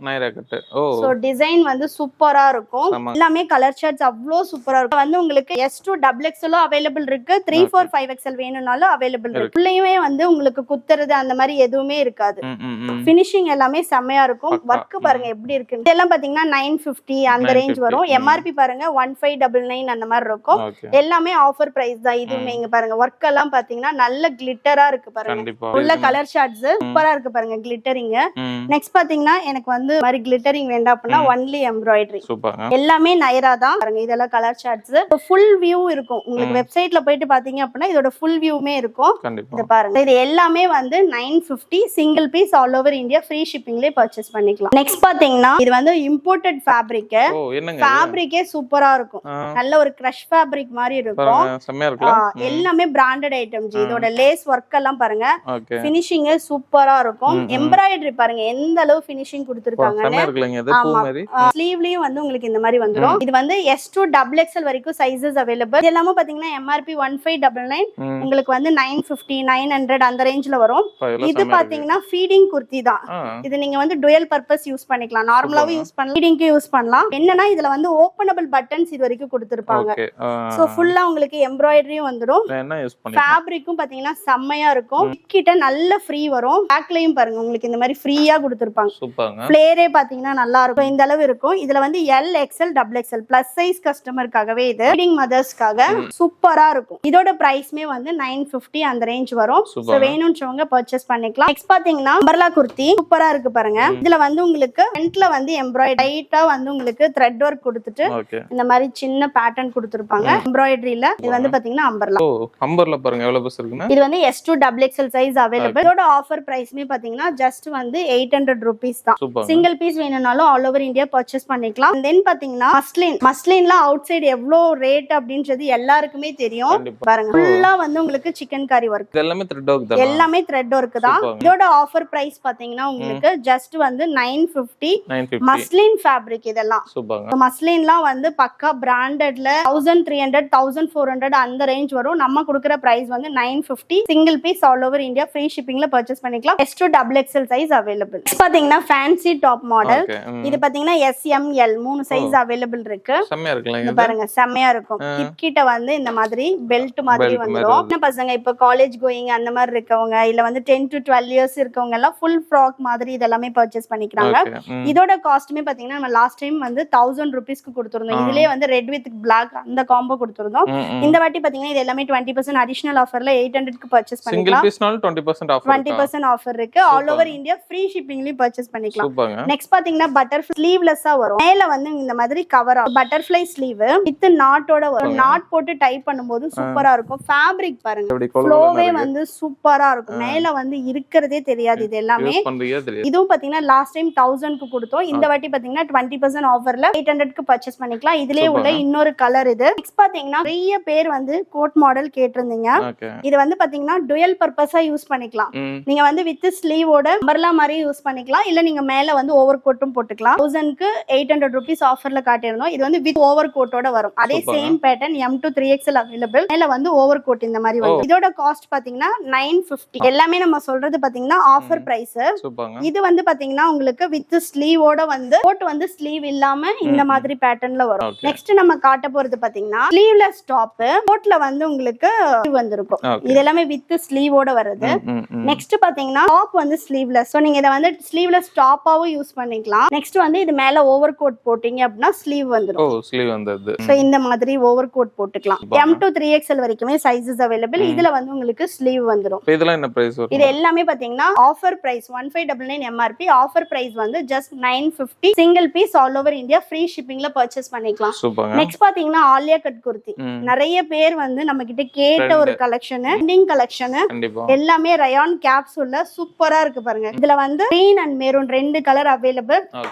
ஓ சோ டிசைன் வந்து சூப்பரா இருக்கும். எல்லாமே கலர் சார்ட்ஸ் அவ்ளோ சூப்பரா இருக்கும். வந்து உங்களுக்கு S2 XXL அவைலபிள் இருக்கு. 3, 4, 5XL வேணும்னாலும் அவைலபிள் இருக்கு. உள்ளேயுமே வந்து உங்களுக்கு குத்துறது அந்த மாதிரி எதுவுமே இருக்காது. ஃபினிஷிங் எல்லாமே செமையா இருக்கும். வர்க் பாருங்க எப்படி இருக்கு. இதெல்லாம் பாத்தீங்கன்னா 950 அந்த ரேஞ்ச் வரும். MRP பாருங்க 1599 அந்த மாதிரி இருக்கும். எல்லாமே ஆஃபர் பிரைஸ் தான். இதுவுமே இங்க பாருங்க வர்க் எல்லாம் பாத்தீங்கன்னா நல்ல கிளிட்டரா இருக்கு பாருங்க. உள்ள கலர் ஷார்ட்ஸ் சூப்பரா இருக்கு பாருங்க கிளிட்டரிங். நெக்ஸ்ட் பாத்தீங்கன்னா எனக்கு வந்து மாதிரி கிளிட்டரிங் வேண்டாம் அப்படின்னா ஒன்லி எம்ப்ராய்டரி. எல்லாமே நைரா தான் பாருங்க. இதெல்லாம் கலர் ஷார்ட்ஸ் ஃபுல் வியூ இருக்கும். உங்களுக்கு வெப்சைட்ல போயிட்டு பாத்தீங்க அப்படின்னா இதோட ஃபுல் வியூமே இருக்கும். இத பாருங்க. இது எல்லாமே வந்து 950 single piece all over India free ஷிப்பிங்லயே பர்ச்சேஸ் பண்ணிக்கலாம். நெக்ஸ்ட் பாத்தீங்கன்னா இது வந்து இம்போர்ட்டட் ஃபேப்ரிக். ஃபேப்ரிக்கே சூப்பரா இருக்கும். நல்ல ஒரு கிரஷ் ஃபேப்ரிக் மாதிரி இருக்கும். எல்லாமே பிராண்டட் ஐட்டம். இதோட லேஸ் ஒர்க் எல்லாம் பாருங்க. ஃபினிஷிங் சூப்பரா இருக்கும். எம்ப்ராய்டரி பாருங்க எந்த அளவு ஃபினிஷிங் கொடுத்திருக்காங்கன்னு. ஸ்லீவ்லயும் வந்து உங்களுக்கு இந்த மாதிரி வந்துரும். இது வந்து S2 XXL வரைக்கும் சைஸஸ் அவைலபிள். இது எல்லாமே பாத்தீங்கன்னா MRP 1599 உங்களுக்கு வந்து 950 900 அந்த ரேஞ்ச்ல வரும். இது பாத்தீங்கன்னா ஃபீடிங் குர்த்தி தான். இது நீங்க வந்து டுயல் பர்பஸ் யூஸ் பண்ணிக்கலாம். நார்மலாவும் யூஸ் பண்ணலாம், ஃபீடிங்க்கு யூஸ் பண்ணலாம். என்னன்னா இதுல வந்து ஓபனபிள் பட்டன்ஸ் இது வரைக்கும் கொடுத்திருப்பாங்க. சோ ஃபுல்லா உங்களுக்கு எம்ப்ராய்டரியும் வந்துரும். ஃபேப்ரிக்கும் பாத்தீங்கன்னா செம்மையா இருக்கும். கிட்ட நல்ல ஃப்ரீ வரும். பேக்லயும் பாருங்க உங்களுக்கு இந்த மாதிரி ஃப்ரீயா கொடுத்திருப்பாங்க. ஃபிளேரே பாத்தீங்கன்னா நல்லா இருக்கும். இந்த அளவு இருக்கும். இதுல வந்து L XL XXL plus size கஸ்டமருக்காகவே இது ஃபீடிங் மதர்ஸ்க்காக சூப்பரா இருக்கும். இதோட பிரைஸ்மே வந்து 950 அந்த ரேஞ்ச் வரும். சோ வேணும்ன்றவங்க பர்ச்சேஸ் பண்ணிக்கலாம். நெக்ஸ்ட் பாத்தீங்கன்னா அம்பர்லா குர்த்தி சூப்பரா இருக்கு பாருங்க. இதுல வந்து உங்களுக்கு ஃப்ரண்ட்ல வந்து எம்ப்ராய்டரி டைட்டா வந்து உங்களுக்கு த்ரெட் வர்க் கொடுத்துட்டு இந்த மாதிரி சின்ன பேட்டர்ன் கொடுத்திருப்பாங்க எம்ப்ராய்டரியில. இது வந்து பாத்தீங்கன்னா அம்பர்லா பாருங்க எவ்வளவு பீஸ் இருக்குன்னு. இது வந்து S2 XXL சைஸ் அவைலபிள். இதோட ஆஃபர் பிரைஸ்மே பாத்தீங்கன்னா ஜஸ்ட் வந்து 800 rupees தான். சிங்கிள் பீஸ் வேணும்னாலும் ஆல் ஓவர் இந்தியா பர்ச்சேஸ் பண்ணிக்கலாம். தென் பாத்தீங்கன்னா மஸ்லின்ல அவுட் சைடு எவ்வளவு ரேட் அப்படின்றது எல்லாருக்குமே தெரியும். பாருங்க ஃபுல்லா வந்து உங்களுக்கு சிக்கன் கரி ஒர்க். எல்லாமே த்ரெட் ஒர்க் தான். இதோட ஆஃபர் பிரைஸ் பாத்தீங்கன்னா உங்களுக்கு ஜஸ்ட் வந்து 950 மஸ்லின் ஃபேப்ரிக். இதெல்லாம் மஸ்லின்லாம் வந்து பக்கா பிராண்டட்ல 1300 1400 அந்த ரேஞ்ச் வரும். நம்ம கொடுக்குற பிரைஸ் வந்து 950 single piece all over India free ஷிப்பிங்ல பர்ச்சேஸ் பண்ணிக்கலாம். S2 XXL size available. பாத்தீங்கன்னா ஃபேன்சி டாப் மாடல். இது பாத்தீங்கன்னா SML 3 சைஸ் அவைலபிள் இருக்கு. பாருங்க செம்மையா இருக்கும். ஹிப் கிட்ட வந்து இந்த மாதிரி பெல்ட் மாதிரி வந்துரும். சின்ன பசங்க இப்ப காலேஜ் கோயிங் அந்த மாதிரி இருக்கவங்க இல்ல வந்து 10 to 12 இயர்ஸ் இருக்கவங்க எல்லாம் ஃபுல் ஃப்ராக் மாதிரி இதெல்லாமே பர்ச்சேஸ் பண்ணிக்கிறாங்க. இதோட காஸ்ட்மே பாத்தீங்கன்னா நம்ம லாஸ்ட் டைம் வந்து 1000 rupeesக்கு கொடுத்திருந்தோம். இதுலயே வந்து ரெட் வித் பிளாக் அந்த காம்போ கொடுத்திருந்தோம். இந்த வாட்டி பாத்தீங்கன்னா இது எல்லாமே 20% அடிஷனல் ஆஃபர்ல 800க்கு பர்ச்சேஸ் பண்ணிக்கலாம். 20% ஆஃபர் இருக்கு. ஆல் ஓவர் இந்தியா ஃப்ரீ ஷிப்பிங்லயும் பர்ச்சேஸ் பண்ணிக்கலாம். நெக்ஸ்ட் பாத்தீங்கன்னா பட்டர்ஃப்ளை ஸ்லீவ்லெஸ்ஸா வரும். மேல வந்து இந்த மாதிரி கவர் பட்டர்ஃப்ளை ஸ்லீவ் வித் நாட்டோட வரும். நாட் போட்டு டைப் பண்ணும்போது சூப்பரா இருக்கும். ஃபேப்ரிக் பாருங்க ஃப்ளோவே வந்து சூப்பரா இருக்கும். மேல வந்து இருக்கிறதே தெரியாது. இது எல்லாமே இதுவும் பாத்தீங்கன்னா லாஸ்ட் டைம் 1000க்கு கொடுத்தோம். இந்த வாட்டி பாத்தீங்கன்னா 20% ஆஃபர்ல 800க்கு பர்ச்சேஸ் பண்ணிக்கலாம். இதுலயே உள்ள இன்னொரு கலர் இது. நெக்ஸ்ட் பாத்தீங்கன்னா நிறைய பேர் வந்து கோட் மாடல் கேட்டிருந்தீங்க. இது வந்து பாத்தீங்கன்னா டுயல் பர்பஸா யூஸ் பண்ணிக்கலாம். நீங்க வந்து வித் ஸ்லீவோட அம்பர்லா மாதிரி யூஸ் பண்ணிக்கலாம். இல்ல நீங்க மேல வந்து ஓவர் கோட்டும் போட்டுக்கலாம். 1000க்கு 800 rupees ஆஃபர்ல காட்டியிருந்தோம். இது வந்து வித் ஓவர் கோட்டோட வரும். அதே same pattern M to 3XL available. மேல வந்து ஓவர் கோட் இந்த மாதிரி வரும். இதோட காஸ்ட் பாத்தீங்கன்னா 950. எல்லாமே நம்ம சொல்றது பாத்தீங்கன்னா ஆஃபர் பிரைஸ். இது வந்து பாத்தீங்கன்னா உங்களுக்கு வித் ஸ்லீவோட வந்து கோட் வந்து ஸ்லீவ் இல்லாம இந்த மாதிரி பேட்டர்ன்ல வரும். நெக்ஸ்ட் நம்ம காட்ட போறது பாத்தீங்கன்னா ஸ்லீவ்லெஸ் டாப். கோட்ல வந்து உங்களுக்கு வந்திருக்கும். இது எல்லாமே வித் ஸ்லீவோட வருது. நெக்ஸ்ட் பாத்தீங்கன்னா டாப் வந்து ஸ்லீவ்லெஸ். சோ நீங்க இத வந்து ஸ்லீவ்லெஸ் டாப்பாவும் யூஸ் பண்ணிக்கலாம். நெக்ஸ்ட் வந்து இது மேல ஓவர் கோட் போட்டீங்க அப்படின்னா ஸ்லீவ் வந்துரும். ஸ்லீவ் வந்தது. சோ இந்த மாதிரி ஓவர் கோட் போட்டுக்கலாம். M to 3XL வரைக்குமே சைஸஸ் அவைலபிள். இதுல வந்து உங்களுக்கு ஸ்லீவ் வந்துரும். இதெல்லாம் என்ன பிரைஸ் வரும்? இது எல்லாமே பாத்தீங்கன்னா offer price 1599 MRP. Offer price வந்து just 950 single piece all over India free shipping ஷிப்பிங்ல பர்ச்சேஸ் பண்ணிக்கலாம். சூப்பர்ங்க. நெக்ஸ்ட் பாத்தீங்கன்னா ஆலியா கட் குர்த்தி. நிறைய பேர் வந்து நம்ம கிட்ட கேட்ட ஒரு கலெக்ஷன், ட்ரெண்டிங் கலெக்ஷன். எல்லாமே ரயான் கேப்சூல்ல சூப்பரா இருக்கு பாருங்க. இதுல வந்து கிரீன் அண்ட் மெரூன் ரெண்டு கலர் அவைலபிள்.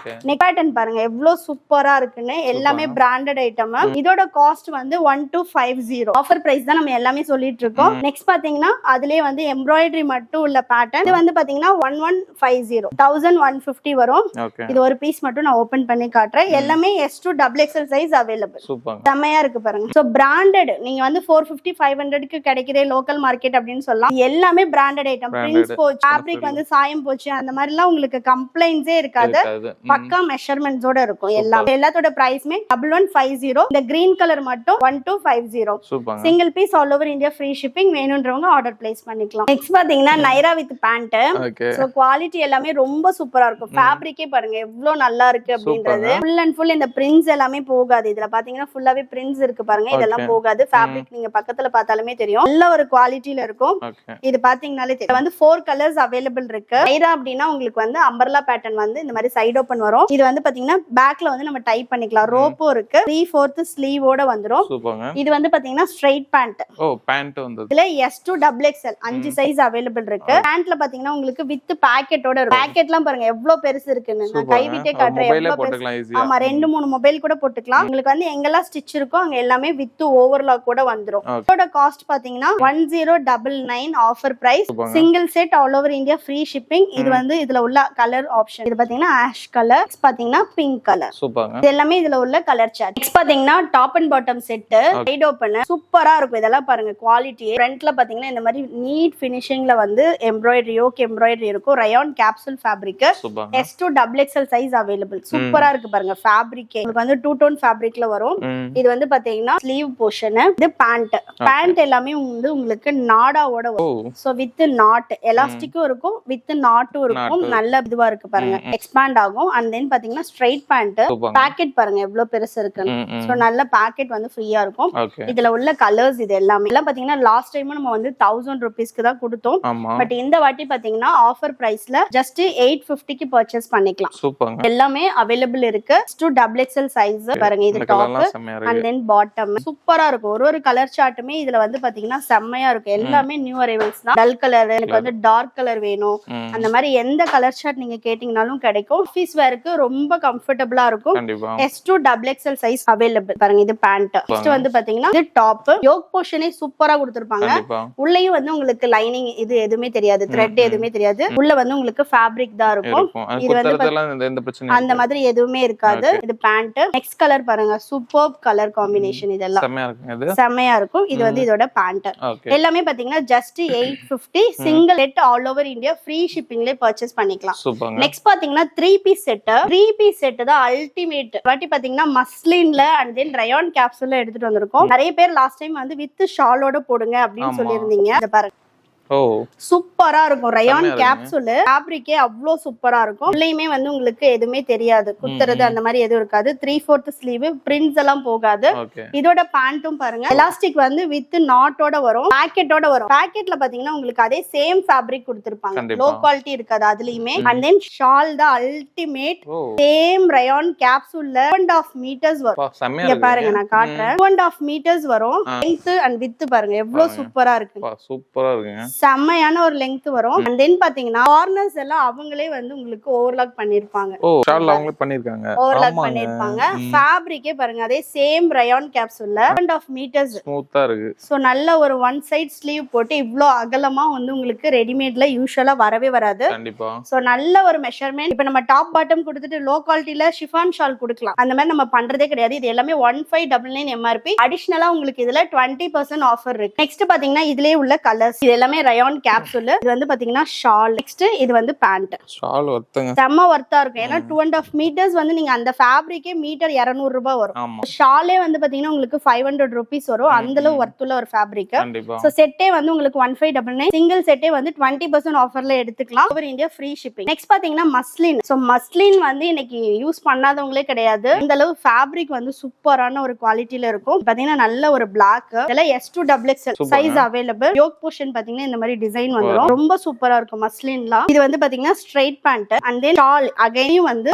நெக் பேட்டர்ன் பாருங்க எவ்வளவு சூப்பரா இருக்குன்னு. எல்லாமே பிராண்டட் ஐட்டம். இதோட காஸ்ட் வந்து 1250. ஆஃபர் பிரைஸ் தான் நம்ம எல்லாமே சொல்லிட்டு இருக்கோம். நெக்ஸ்ட் பாத்தீங்கன்னா அதுலயே வந்து எம்ப்ராய்டரி மட்டும் உள்ள பேட்டர்ன். இது வந்து பாத்தீங்கன்னா 1150 1150 வரும். இது ஒரு பீஸ் மட்டும் நான் ஓபன் பண்ணி காட்டுறேன். எல்லாமே S2 XXL சைஸ் அவைலபிள். செமையா இருக்கு பாருங்க. சோ பிராண்டட் நீங்க வந்து 450 500க்கு கிடைக்கிற லோக்கல் மார்க்கெட் அப்படின்னு சொல்லலாம். எல்லாமே பிராண்டட் ஐட்டம். பிரின்ஸ் போச்சு, ஃபேப்ரிக் வந்து சாயம் போச்சு, அந்த மாதிரி எல்லாம் உங்களுக்கு கம்ப்ளைண்ட்ஸே இருக்காது. பக்கா மெஷர்மெண்ட்ஸோட இருக்கும். எல்லாத்தோட பிரைஸ்மே 1150. இந்த கிரீன் கலர் மட்டும் 1250. Single piece all over India free shipping. வேணும்ன்றவங்க ஆர்டர் பிளேஸ் பண்ணிக்கலாம். நெக்ஸ்ட் பாத்தீங்கன்னா Naira with pant. So quality எல்லாமே ரொம்ப சூப்பரா இருக்கும். ஃபேப்ரிக்கே பாருங்க எவ்வளவு நல்லா இருக்கு அப்படின்றது. ஃபுல் அண்ட் ஃபுல் இந்த பிரிண்ட்ஸ் எல்லாமே போகாது. இதுல பாத்தீங்கன்னா ஃபுல்லாவே பிரிண்ட்ஸ் இருக்கு பாருங்க. இதெல்லாம் போகாது. ஃபேப்ரிக் நீங்க பக்கத்துல பார்த்தாலுமே தெரியும். நல்ல ஒரு குவாலிட்டில இருக்கும். இது பாத்தீங்கன்னாலே தெரியும். வந்து 4 கலர்ஸ் அவைலபிள் இருக்கு. நைரா அப்படின்னா உங்களுக்கு வந்து அம்பர்லா பேட்டர்ன் வந்து இந்த மாதிரி சைடு ஓபன் வரும். இது வந்து பாத்தீங்கன்னா பேக்ல வந்து நம்ம டைப் பண்ணிக்கலாம். ரோப்பும் இருக்கு. 3/4 ஸ்லீவோட வந்துரும். இது வந்து பாத்தீங்கன்னா ஸ்ட்ரைட் பேண்ட். இதுல S2 XXL 5 சைஸ் அவைலபிள் இருக்கு. பேண்ட்ல பாத்தீங்கன்னா உங்களுக்கு வித் பாக்கெட்டோட இருக்கு. பாக்கெட்லாம் பாருங்க எவ்வளவு பெருசு இருக்குன்னு. நான் கைவிட்டே காட்டுறேன். எவ்வளவு பெருசு. ஆமா 2-3 மொபைல் கூட போட்டுக்கலாம். உங்களுக்கு வந்து எங்கெல்லாம் ஸ்டிச் இருக்கோ அங்க எல்லாமே வித் ஓவர்லாக் கூட வந்துரும். இதோட காஸ்ட் பாத்தீங்கன்னா 1099 offer price. Single set all over India free shipping. இது வந்து இதுல உள்ள கலர் ஆப்ஷன். இது பாத்தீங்கன்னா ஆஷ் கலர், பாத்தீங்கன்னா பிங்க் கலர். இது எல்லாமே இதுல உள்ள கலர் சார்ட். நெக்ஸ்ட் பாத்தீங்கன்னா top and bottom set side open சூப்பரா இருக்கும். இதெல்லாம் பாருங்க குவாலிட்டி. ஃப்ரண்ட்ல பாத்தீங்கன்னா இந்த மாதிரி நீட் ஃபினிஷிங்ல வந்து எம்ப்ராய்டரி எம்ப்ராய்டரி இருக்கும். Rayon capsule fabric. S2 XXL size available. சூப்பரா இருக்கு பாருங்க. ஃபேப்ரிக் உங்களுக்கு வந்து 2 டோன் ஃபேப்ரிக்ல வரும். இது வந்து பாத்தீங்கன்னா ஸ்லீவ் போர்ஷன். இது பேண்ட். பேண்ட் எல்லாமே வந்து உங்களுக்கு நாடாவோட வரும். சோ வித் நாட் எலாஸ்டிக்கும் இருக்கும், வித் நாட்டும் இருக்கும். நல்ல இதுவா இருக்கு பாருங்க. எக்ஸ்பாண்ட் ஆகும். அண்ட் தென் பாத்தீங்கன்னா ஸ்ட்ரைட் பேண்ட். பாக்கெட் பாருங்க எவ்வளவு பெருசு இருக்குன்னு. சோ நல்ல பாக்கெட் வந்து ஃப்ரீயா இருக்கும். இதுல உள்ள கலர்ஸ் இது எல்லாமே எல்லாம் பாத்தீங்கன்னா லாஸ்ட் டைம் நம்ம வந்து 1000 ரூபீஸ்க்கு தான் கொடுத்தோம். பட் இந்த வாட்டி பாத்தீங்கன்னா ஆஃபர் பிரைஸ்ல ஜஸ்ட் 850க்கு பர்ச்சேஸ் பண்ணிக்கலாம். எல்லாமே அவைலபிள் இருக்கு. S2 XXL சைஸ் பாருங்க. இது டாப் அண்ட் தென் பாட்டம். சூப்பரா இருக்கும். ஒரு கலர் சார்ட்டுமே இதுல வந்து பாத்தீங்கன்னா செம்மையா இருக்கும். எல்லாமே நியூ அரைவல்ஸ் தான். டல் கலர், எனக்கு வந்து டார்க் கலர் வேணும், அந்த மாதிரி எந்த கலர் சார்ட் நீங்க கேட்டீங்கனாலும் கிடைக்கும். ஆபீஸ் வேருக்கு ரொம்ப கம்ஃபர்டபுளா இருக்கும். S2 XXL size available. பாருங்க இது பேண்ட். நெக்ஸ்ட் வந்து பாத்தீங்கன்னா இது டாப். யோக் போர்ஷனே சூப்பரா கொடுத்திருப்பாங்க. உள்ளேயும் வந்து உங்களுக்கு லைனிங் இது எதுவுமே தெரியாது, த்ரெட் எதுவுமே தெரியாது. உள்ள வந்து உங்களுக்கு ஃபேப்ரிக் தான் இருக்கும். இது வந்து அந்த மாதிரி எதுவுமே இருக்காது. இது பேண்ட். நெக்ஸ்ட் கலர் பாருங்க சூப்பர் கலர் காம்பினேஷன். இதெல்லாம் செம்மையா இருக்கும். இது வந்து இதோட பேண்ட். எல்லாமே பாத்தீங்கன்னா just 850. Single set all over India free ஷிப்பிங்ல பர்ச்சேஸ் பண்ணிக்கலாம். நெக்ஸ்ட் பாத்தீங்கன்னா 3 பீஸ் செட். 3 பீஸ் செட் தான் அல்டிமேட். வாட்டி பாத்தீங்கன்னா மஸ்லின்ல அண்ட் தென் ரயான் கேப்சூல்ல எடுத்துட்டு வந்திருக்கோம். நிறைய பேர் லாஸ்ட் டைம் வந்து வித் ஷாலோட போடுங்க அப்படின்னு சொல்லியிருந்தீங்க. இத பாருங்க சூப்பரா இருக்கும். ரயான் கேப்சூல் ஃபேப்ரிக்கே அவ்வளோ சூப்பரா இருக்கும். உள்ளேயுமே வந்து உங்களுக்கு எதுவுமே தெரியாது, குத்துறது அந்த மாதிரி எதுவும் இருக்காது. 3/4 ஸ்லீவ், பிரிண்ட்ஸ் எல்லாம் போகாது. இதோட பேண்ட்டும் பாருங்க எலாஸ்டிக் வந்து வித் நாட்டோட வரும், பாக்கெட்டோட வரும். பாக்கெட்ல பாத்தீங்கன்னா உங்களுக்கு அதே சேம் ஃபேப்ரிக் கொடுத்திருப்பாங்க. லோ குவாலிட்டி இருக்காது அதுலயுமே. அண்ட் தென் ஷால் தான் அல்டிமேட். சேம் ரயான் கேப்சூல்ல 2.5 மீட்டர்ஸ் வரும். இங்க பாருங்க நான் காட்டுறேன். 2.5 மீட்டர்ஸ் வரும். லெங்த் அண்ட் வித் பாருங்க எவ்வளவு சூப்பரா இருக்கு. சூப்பரா இருக்கு. செம்மையான ஒரு லெங்த் வரும். அண்ட் தென் பாத்தீங்கன்னா கார்னர்ஸ் எல்லாம் அவங்களே வந்து உங்களுக்கு ஓவர்லாக் பண்ணிருப்பாங்க. ஓவர்லாக் பண்ணிருப்பாங்க. ஃபேப்ரிக்கே பாருங்க அதே சேம் ரயான் கேப்சூல்ல 2.5 மீட்டர்ஸ் ஸ்மூத்தா இருக்கு. சோ நல்ல ஒரு ஒன் சைடு ஸ்லீவ் போட்டு இவ்ளோ அகலமா வந்து உங்களுக்கு ரெடிமேட்ல யூசுவலா வரவே வராது. கண்டிப்பா. சோ நல்ல ஒரு மெஷர்மென்ட். இப்போ நம்ம டாப் பாட்டம் கொடுத்துட்டு லோ குவாலிட்டில ஷிஃபான் ஷால் கொடுக்கலாம். அந்த மாதிரி நம்ம பண்றதே கிடையாது. இது எல்லாமே 1599 MRP. அடிஷனலா உங்களுக்கு இதுல 20% ஆஃபர் இருக்கு. நெக்ஸ்ட் பாத்தீங்கன்னா இதுலயே உள்ள கலர்ஸ் இது எல்லாமே ரயான் கேப்சூல். இது வந்து பாத்தீங்கன்னா ஷால். நெக்ஸ்ட் இது வந்து பேண்ட். ஷால் வர்த்தங்க செம்ம வர்த்தா இருக்கும். ஏன்னா 2.5 மீட்டர்ஸ் வந்து நீங்க அந்த ஃபேப்ரிக்கே மீட்டர் 200 ரூபாய் வரும். ஷாலே வந்து பாத்தீங்கன்னா உங்களுக்கு 500 ரூபீஸ் வரும். அந்த அளவு வர்த்துள்ள ஒரு ஃபேப்ரிக். சோ செட்டே வந்து உங்களுக்கு 1599. சிங்கிள் செட்டே வந்து 20% ஆஃபர்ல எடுத்துக்கலாம். Over India free shipping. Next பாத்தீங்கன்னா மஸ்லின். சோ மஸ்லின் வந்து இன்னைக்கு யூஸ் பண்ணாதவங்களே கிடையாது. இந்த அளவு ஃபேப்ரிக் வந்து சூப்பரான ஒரு குவாலிட்டில இருக்கும். பாத்தீங்கன்னா நல்ல ஒரு பிளாக். இதெல்லாம் S2 XXL size available. Yoke portion பாத்தீங்கன்னா இந்த மாதிரி டிசைன் வந்துரும். ரொம்ப சூப்பரா இருக்கும் மஸ்லின்லாம். இது வந்து பாத்தீங்கன்னா straight pant and then shawl again வந்து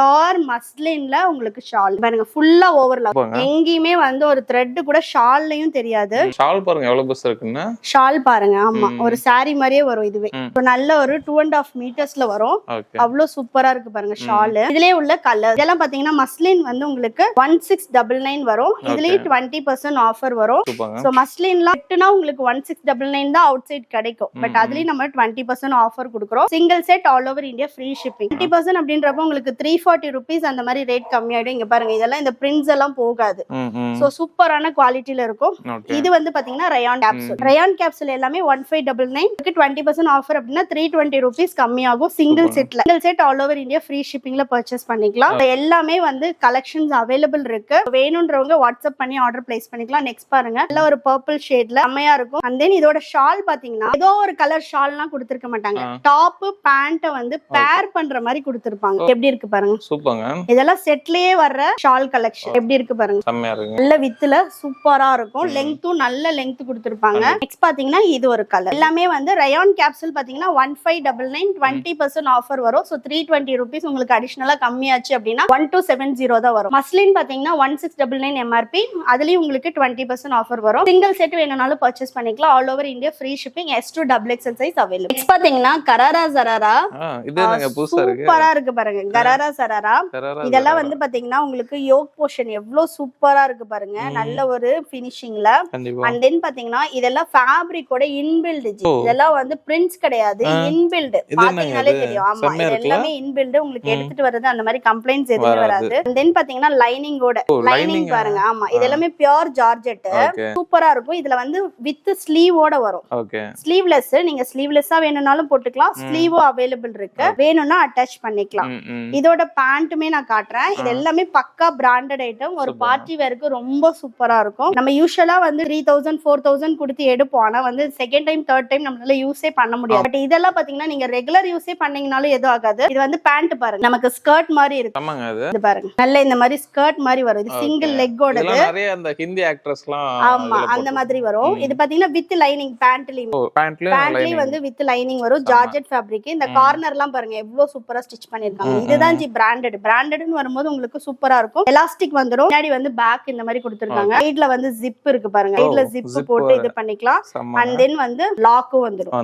மஸ்லின்ல உங்களுக்கு ஷால் பாருங்க ஃபுல்லா ஓவர்லாப். எங்கேயுமே வந்து ஒரு த்ரெட் கூட ஷால்லயும் தெரியாது. ஷால் பாருங்க எவ்வளவு பெருசா இருக்குன்னு. ஷால் பாருங்க, ஆமா ஒரு சாரி மாதிரியே வரும். இதுவே நல்ல ஒரு 2.5 மீட்டர்ஸ்ல வரும். அவ்வளவு சூப்பரா இருக்கு பாருங்க ஷால். இதுலயே உள்ள கலர் இதெல்லாம் பாத்தீங்கன்னா மஸ்லின் வந்து உங்களுக்கு 1699 வரும். இதுலயே 20% ஆஃபர் வரும். சோ மஸ்லின்ல செட்னா உங்களுக்கு 1699 தான் அவுட் சைட் கிடைக்கும். பட் அதுலயும் நம்ம 20% ஆஃபர் கொடுக்குறோம். Single set all over India free shipping. 20% அப்படின்றப்ப உங்களுக்கு 340 rupees அந்த மாதிரி ரேட் கம்மியாயிடும். இங்க பாருங்க இதெல்லாம் இந்த பிரிண்ட்ஸ் எல்லாம் போகாது. சோ சூப்பரான குவாலிட்டில இருக்கும். இது வந்து பாத்தீங்கன்னா ரயான் கேப்சூல். ரயான் கேப்சூல் எல்லாமே 1599 20% ஆஃபர் அப்படின்னா 320 rupees கம்மியாகும் சிங்கிள் செட்ல. Single set all over India free ஷிப்பிங்ல பர்ச்சேஸ் பண்ணிக்கலாம். எல்லாமே வந்து கலெக்ஷன்ஸ் அவைலபிள் இருக்கு. வேணும்ன்றவங்க வாட்ஸ்அப் பண்ணி ஆர்டர் பிளேஸ் பண்ணிக்கலாம். நெக்ஸ்ட் பாருங்க நல்ல ஒரு பர்பிள் ஷேட்ல செம்மையா இருக்கும். அண்ட் தென் இதோட ஷால் பாத்தீங்கன்னா ஏதோ ஒரு கலர் ஷால்லாம் கொடுத்திருக்க மாட்டாங்க. டாப் பேண்ட் வந்து பேர் பண்ற மாதிரி கொடுத்திருப்பாங்க. எப்படி இருக்கு பாருங்க, சூப்பர்ங்க. இதெல்லாம் செட்லயே வர்ற ஷால் கலெக்ஷன் எப்படி இருக்கு பாருங்க, செம்மையா இருக்கு. நல்ல வித்துல சூப்பரா இருக்கும். லெங்த்தும் நல்ல லெங்த் கொடுத்திருப்பாங்க. நெக்ஸ்ட் பாத்தீங்கன்னா இது ஒரு கலர். எல்லாமே வந்து ரயான் கேப்சூல் பாத்தீங்கன்னா 1599 20% ஆஃபர் வரும். சோ 320 rupees உங்களுக்கு அடிஷனலா கம்மியாச்சு அப்படின்னா 1270 தான் வரும். மஸ்லின் பாத்தீங்கன்னா 1699 எம்ஆர்பி. அதுலயும் உங்களுக்கு 20% ஆஃபர் வரும். சிங்கிள் செட் வேணும்னாலும் பர்ச்சேஸ் பண்ணிக்கலாம். All over India free shipping. S2 XXL size available. Next பாத்தீங்கன்னா கராரா ஜராரா. சூப்பரா இருக்கு பாருங்க கராரா சராரா. இதெல்லாம் வந்து பாத்தீங்கன்னா உங்களுக்கு யோக் போர்ஷன் எவ்வளவு சூப்பரா இருக்கு பாருங்க. நல்ல ஒரு ஃபினிஷிங்ல. அண்ட் தென் பாத்தீங்கன்னா இதெல்லாம் ஃபேப்ரிக்கோட இன்பில்ட். இதெல்லாம் வந்து பிரிண்ட்ஸ் கிடையாது, இன்பில்ட். பாத்தீங்கனாலே தெரியும். ஆமா இது எல்லாமே இன்பில்ட். உங்களுக்கு எடுத்துட்டு வர்றது அந்த மாதிரி கம்ப்ளைண்ட்ஸ் எதுவுமே வராது. அண்ட் தென் பாத்தீங்கன்னா லைனிங்கோட லைனிங் பாருங்க. ஆமா இது எல்லாமே பியூர் ஜார்ஜெட். சூப்பரா இருக்கும். இதுல வந்து வித் ஸ்லீவோட வரும். ஸ்லீவ்லெஸ் நீங்க ஸ்லீவ்லெஸ்ஸா வேணும்னாலும் போட்டுக்கலாம். ஸ்லீவும் அவைலபிள் இருக்கு. வேணும்னா அட்டாச் பண்ணிக்கலாம். இதோட பேண்ட்டுமே நான் காட்டுறேன். இது எல்லாமே பக்கா பிராண்டட் ஐட்டம். ஒரு பார்ட்டி வேருக்கு ரொம்ப சூப்பரா இருக்கும். நம்ம யூசுவலா வந்து 3000 4000 கொடுத்து எடுப்போம். ஆனா வந்து செகண்ட் டைம் தேர்ட் டைம் நம்மளால யூஸே பண்ண முடியாது. பட் இதெல்லாம் பாத்தீங்கன்னா நீங்க ரெகுலர் யூஸே பண்ணீங்கனாலும் எதுவும் ஆகாது. இது வந்து பேண்ட் பாருங்க நமக்கு ஸ்கர்ட் மாதிரி இருக்கு. இது பாருங்க நல்ல இந்த மாதிரி ஸ்கர்ட் மாதிரி வரும். இது சிங்கிள் லெக்கோட. நிறைய அந்த ஹிந்தி ஆக்ட்ரஸ்லாம் ஆமா அந்த மாதிரி வரும். இது பாத்தீங்கன்னா வித் லைனிங் பேண்ட்லயும் வந்து வித் லைனிங் வரும். Georgette fabric. இந்த கார்னர்லாம் பாருங்க எவ்வளவு சூப்பரா ஸ்டிச் பண்ணிருக்காங்க. இதுதான் ஜி பிராண்டட்னு வரும்போது உங்களுக்கு சூப்பரா இருக்கும். எலாஸ்டிக் வந்துரும். முன்னாடி வந்து பேக் இந்த மாதிரி கொடுத்திருக்காங்க. சைடுல வந்து ஜிப் இருக்கு பாருங்க. சைடுல ஜிப் போட்டு இது பண்ணிக்கலாம். அண்ட் தென் வந்து லாக்கும் வந்துரும்.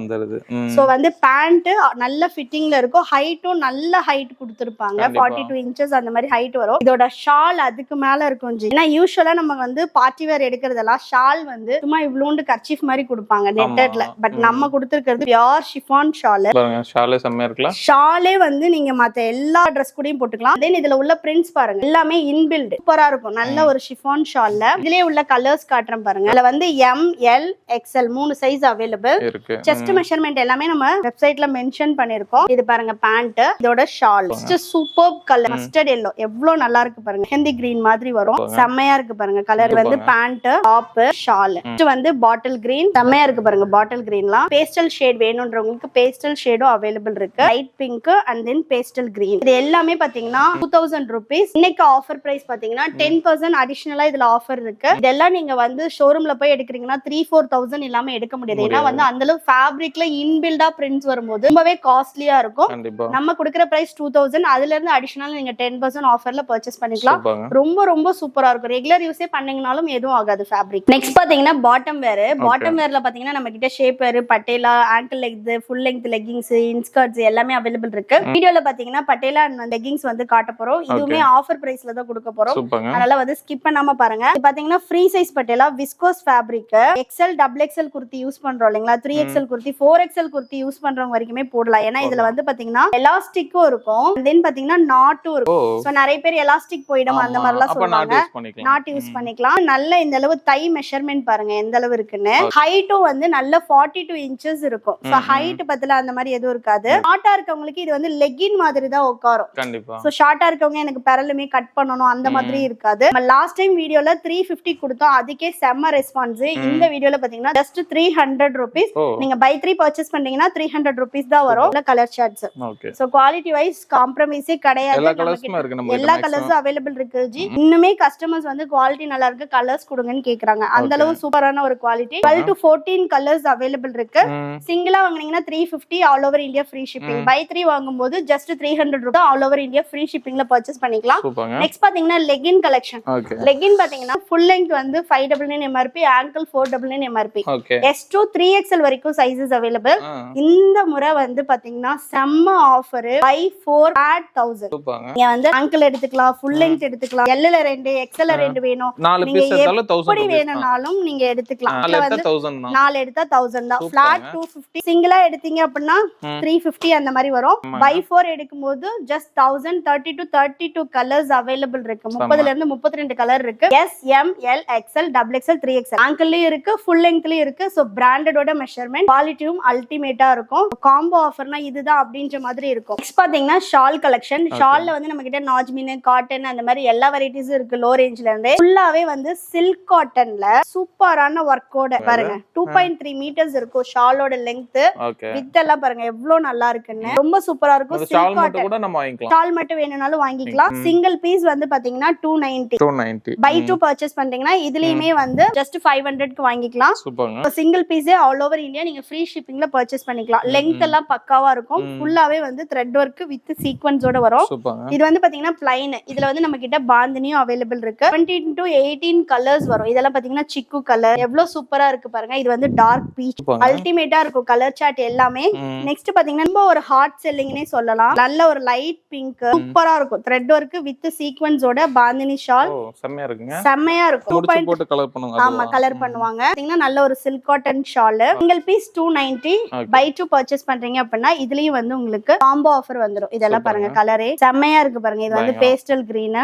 சோ வந்து பேண்ட் நல்ல ஃபிட்டிங்ல இருக்கும். ஹைட்டும் நல்ல ஹைட் கொடுத்திருப்பாங்க. 42 inches அந்த மாதிரி ஹைட் வரும். இதோட ஷால் அதுக்கு மேல இருக்கும் ஜி. ஏன்னா யூசுவலா நம்ம வந்து பார்ட்டி வேர் எடுக்கிறதெல்லாம் ஷால் வந்து சும்மா இவ்வளோண்டு கர்ச்சீஃப் மாதிரி கொடுப்பாங்க நெட்டட்ல. பட் நம்ம கொடுத்திருக்கிறது பியூர் ஷிஃபான் ஷால். ஷாலே செம்மையா இருக்கலாம். ஷாலே வந்து நீங்க மத்த எல்லா ட்ரெஸ் கூடயும் போட்டுக்கலாம். தென் இதுல உள்ள பிரிண்ட்ஸ் பாருங்க எல்லாமே இன்பில்ட். சூப்பரா இருக்கும். நல்ல ஒரு ஷிஃபான் ஷால்ல இதுலயே உள்ள கலர்ஸ் காட்டுறேன் பாருங்க. அதுல வந்து ML XL 3 சைஸ் அவைலபிள் இருக்கு. செஸ்ட் மெஷர்மென்ட் எல்லாமே நம்ம வெப்சைட்ல மென்ஷன் பண்ணிருக்கோம். இது பாருங்க பேண்ட். இதோட shawl super colour mustard yellow எவ்வளவு நல்லா இருக்கு பாருங்க. ஹெந்தி கிரீன் மாதிரி வரும். செம்மையா இருக்கு பாருங்க. கலர் வந்து பேண்ட் டாப் ஷால். இது வந்து பாட்டில் கிரீன். செம்மையா இருக்கு பாருங்க பாட்டில் கிரீன்லாம். பேஸ்டல் ஷேட் வேணும்ன்றவங்களுக்கு பேஸ்டல் ஷேடும் அவைலபிள் இருக்கு. Light pink and then pastel green. இது எல்லாமே பாத்தீங்கன்னா 2000 rupees. இன்னைக்கு ஆஃபர் பிரைஸ் பாத்தீங்கன்னா 10% அடிஷனலா இதுல ஆஃபர் இருக்கு. இதெல்லாம் நீங்க வந்து ஷோரூம்ல போய் எடுக்கிறீங்கன்னா 3-4000 இல்லாம எடுக்க முடியாது. ஏன்னா வந்து அந்த அளவு ஃபேப்ரிக்ல இன்பில்டா பிரிண்ட்ஸ் வரும்போது ரொம்பவே காஸ்ட்லியா இருக்கும். நம்ம கொடுக்கிற பிரைஸ் 2000. அதுல இருந்து அடிஷனல் நீங்க 10% ஆஃபர்ல பர்ச்சேஸ் பண்ணிக்கலாம். ரொம்ப ரொம்ப சூப்பரா இருக்கும். ரெகுலர் யூஸே பண்ணீங்கனாலும் எதுவும் ஆகாது ஃபேப்ரிக். நெக்ஸ்ட் பாத்தீங்கன்னா பாட்டம் வேர். பாட்டம் வேர்ல பாத்தீங்கன்னா நம்ம கிட்ட shape wear, Patiala, ankle legs, full length leggings, inskirts எல்லாமே அவைலபிள் இருக்கு. வீடியோல பாத்தீங்கன்னா பட்டேலா லெகிங்ஸ் வந்து காட்ட போறோம். இதுவுமே ஆஃபர் பிரைஸ்ல தான் கொடுக்க போறோம். அதனால வந்து ஸ்கிப் பண்ணாம பாருங்க. இது பாத்தீங்கன்னா free size patella viscose fabric. XL XXL kurti use பண்றோம் இல்லைங்களா, 3XL kurti 4XL kurti use பண்றவங்க வரைக்குமே போடலாம். ஏன்னா இதுல வந்து பாத்தீங்கன்னா எலாஸ்டிக்கும் இருக்கும். தென் பாத்தீங்கன்னா நாட்டும் இருக்கும். சோ நிறைய பேர் எலாஸ்டிக் போயிடும் அந்த மாதிரி எல்லாம் சொல்றாங்க. நாட் யூஸ் பண்ணிக்கலாம். நல்ல இந்த அளவு தை மெஷர்மெண்ட் பாருங்க எந்த அளவு இருக்குன்னு. ஹைட்டும் வந்து நல்ல 42 inches இருக்கும். சோ ஹைட் பத்தல அந்த மாதிரி எதுவும் இருக்காது. ஷார்ட்டா இருக்கவங்களுக்கு இது வந்து லெகின் மாதிரி தான் உட்காரும். கண்டிப்பா. சோ ஷார்ட்டா இருக்கவங்க எனக்கு பெரலுமே கட் பண்ணனும் அந்த மாதிரி இருக்காது. நம்ம லாஸ்ட் டைம் வீடியோல 350 கொடுத்தோம். அதுக்கே செம்ம ரெஸ்பான்ஸ். இந்த வீடியோல பாத்தீங்கன்னா ஜஸ்ட் 300 rupees. நீங்க பை 3 பர்ச்சேஸ் பண்ணீங்கன்னா 300 rupees தான் வரும். Colour charts. So quality wise காம்ப்ரமைஸே கிடையாது. எல்லா கலர்ஸும் அவைலபிள் இருக்கு ஜி. இன்னுமே கஸ்டமர்ஸ் வந்து குவாலிட்டி நல்லா இருக்கு கலர்ஸ் கொடுங்கன்னு கேக்குறாங்க. அந்த அளவு சூப்பரான ஒரு குவாலிட்டி. 12 to 14 கலர்ஸ் அவைலபிள் இருக்கு. இருக்கு. சிங்கிளா வாங்குனீங்கன்னா 350 all over India free shipping. Buy 3 வாங்கும்போது ஜஸ்ட் 300 ரூபாய் ஆல் ஓவர் இந்தியா ஃப்ரீ ஷிப்பிங்ல பர்ச்சேஸ் பண்ணிக்கலாம். நெக்ஸ்ட் பாத்தீங்கன்னா லெகின் கலெக்ஷன். லெகின் பாத்தீங்கன்னா ஃபுல் லெங்த் வந்து 599 MRP, angle 499 MRP. S2 3XL வரைக்கும் சைஸஸ் அவைலபிள். இந்த முறை வந்து பாத்தீங்கன்னா செம்ம ஆஃபர், பை 4 add 1000. நீங்க வந்து ஆங்கிள் எடுத்துக்கலாம், ஃபுல் லெங்த் எடுத்துக்கலாம், L ல 2 XL ல 2 வேணும், நீங்க எப்படி வேணும்னாலும் நீங்க எடுத்துக்கலாம். 4 எடுத்தா 1000 தான். ஃபிளாட் 250. சிங்கிளா எடுத்தீங்க அப்படின்னா 350 அந்த மாதிரி வரும். பை 4 எடுக்கும்போது ஜஸ்ட் 1000. 30 to 32 கலர்ஸ் அவைலபிள் இருக்கு. 30ல இருந்து 32 கலர் இருக்கு. S, M, L, XL, XXL, 3XL ஆங்கிள்லயும் இருக்கு, ஃபுல் லெங்த்லயும் இருக்கு. சோ பிராண்டடோட மெஷர்மெண்ட், குவாலிட்டியும் அல்டிமேட்டா இருக்கும். காம்போ ஆஃபர்னா இதுதான் அப்படின்ற மாதிரி இருக்கும். நெக்ஸ்ட் பாத்தீங்கன்னா ஷால் கலெக்ஷன். ஷால்ல வந்து நம்ம கிட்ட நாஜ்மின், காட்டன் அந்த மாதிரி எல்லா வெரைட்டிஸும் இருக்கு. லோ ரேஞ்ச்ல இருந்து ஃபுல்லாவே வந்து சில்க் காட்டன்ல சூப்பரான ஒர்க்கோட பாருங்க 2.3 மீட்டர்ஸ் இருக்கும் ஷாலோட லெங்த். வித் எல்லாம் பாருங்க எவ்வளவு நல்லா இருக்குன்னு, ரொம்ப சூப்பரா இருக்கும். சில்க் காட்டன் ஷால் மட்டும் வேணும்னாலும் வாங்கிக்கலாம். சிங்கிள் பீஸ் வந்து பாத்தீங்கன்னா 290. பை 2 பர்ச்சேஸ் பண்றீங்கன்னா இதுலயுமே வந்து ஜஸ்ட் 500 க்கு வாங்கிக்கலாம். சிங்கிள் பீஸே ஆல் ஓவர் இந்தியா நீங்க ஃப்ரீ ஷிப்பிங்ல பர்ச்சேஸ் பண்ணிக்கலாம். லெங்த் எல்லாம் பக்காவா இருக்கும். ஃபுல்லாவே வந்து த்ரெட் ஒர்க் வித் சீக்வென்ஸோட வரும். இது வந்து பாத்தீங்கன்னா பிளைன். இதுல வந்து நம்ம கிட்ட பாந்தினியும் அவைலபிள் இருக்கு. 17 to 18 கலர்ஸ் வரும். இதெல்லாம் பாத்தீங்கன்னா சிக்கு கலர் எவ்வளவு சூப்பரா இருக்கு பாருங்க. இது வந்து டார்க் பீச், அல்டிமேட்டா இருக்கும் கலர் சார்ட் எல்லாமே. நெக்ஸ்ட் பாத்தீங்கன்னா ரொம்ப ஒரு ஹாட் செல்லிங்னே சொல்லலாம். நல்ல ஒரு லைட் பிங்க் சூப்பரா இருக்கும். த்ரெட் ஒர்க் வித் சீக்வென்ஸோட பாந்தினி ஷால் செம்மையா இருக்குங்க. செம்மையா இருக்கும். போட்டு கலர் பண்ணுவாங்க. ஆமா கலர் பண்ணுவாங்க. பாத்தீங்கன்னா நல்ல ஒரு silk cotton shawl. Single piece 290. Buy 2 purchase பண்றீங்க அப்படின்னா இதுலயும் வந்து உங்களுக்கு காம்போ ஆஃபர் வந்துரும். இதெல்லாம் பாருங்க கலரே செம்மையா இருக்கு பாருங்க. இது வந்து பேஸ்டல் கிரீன்,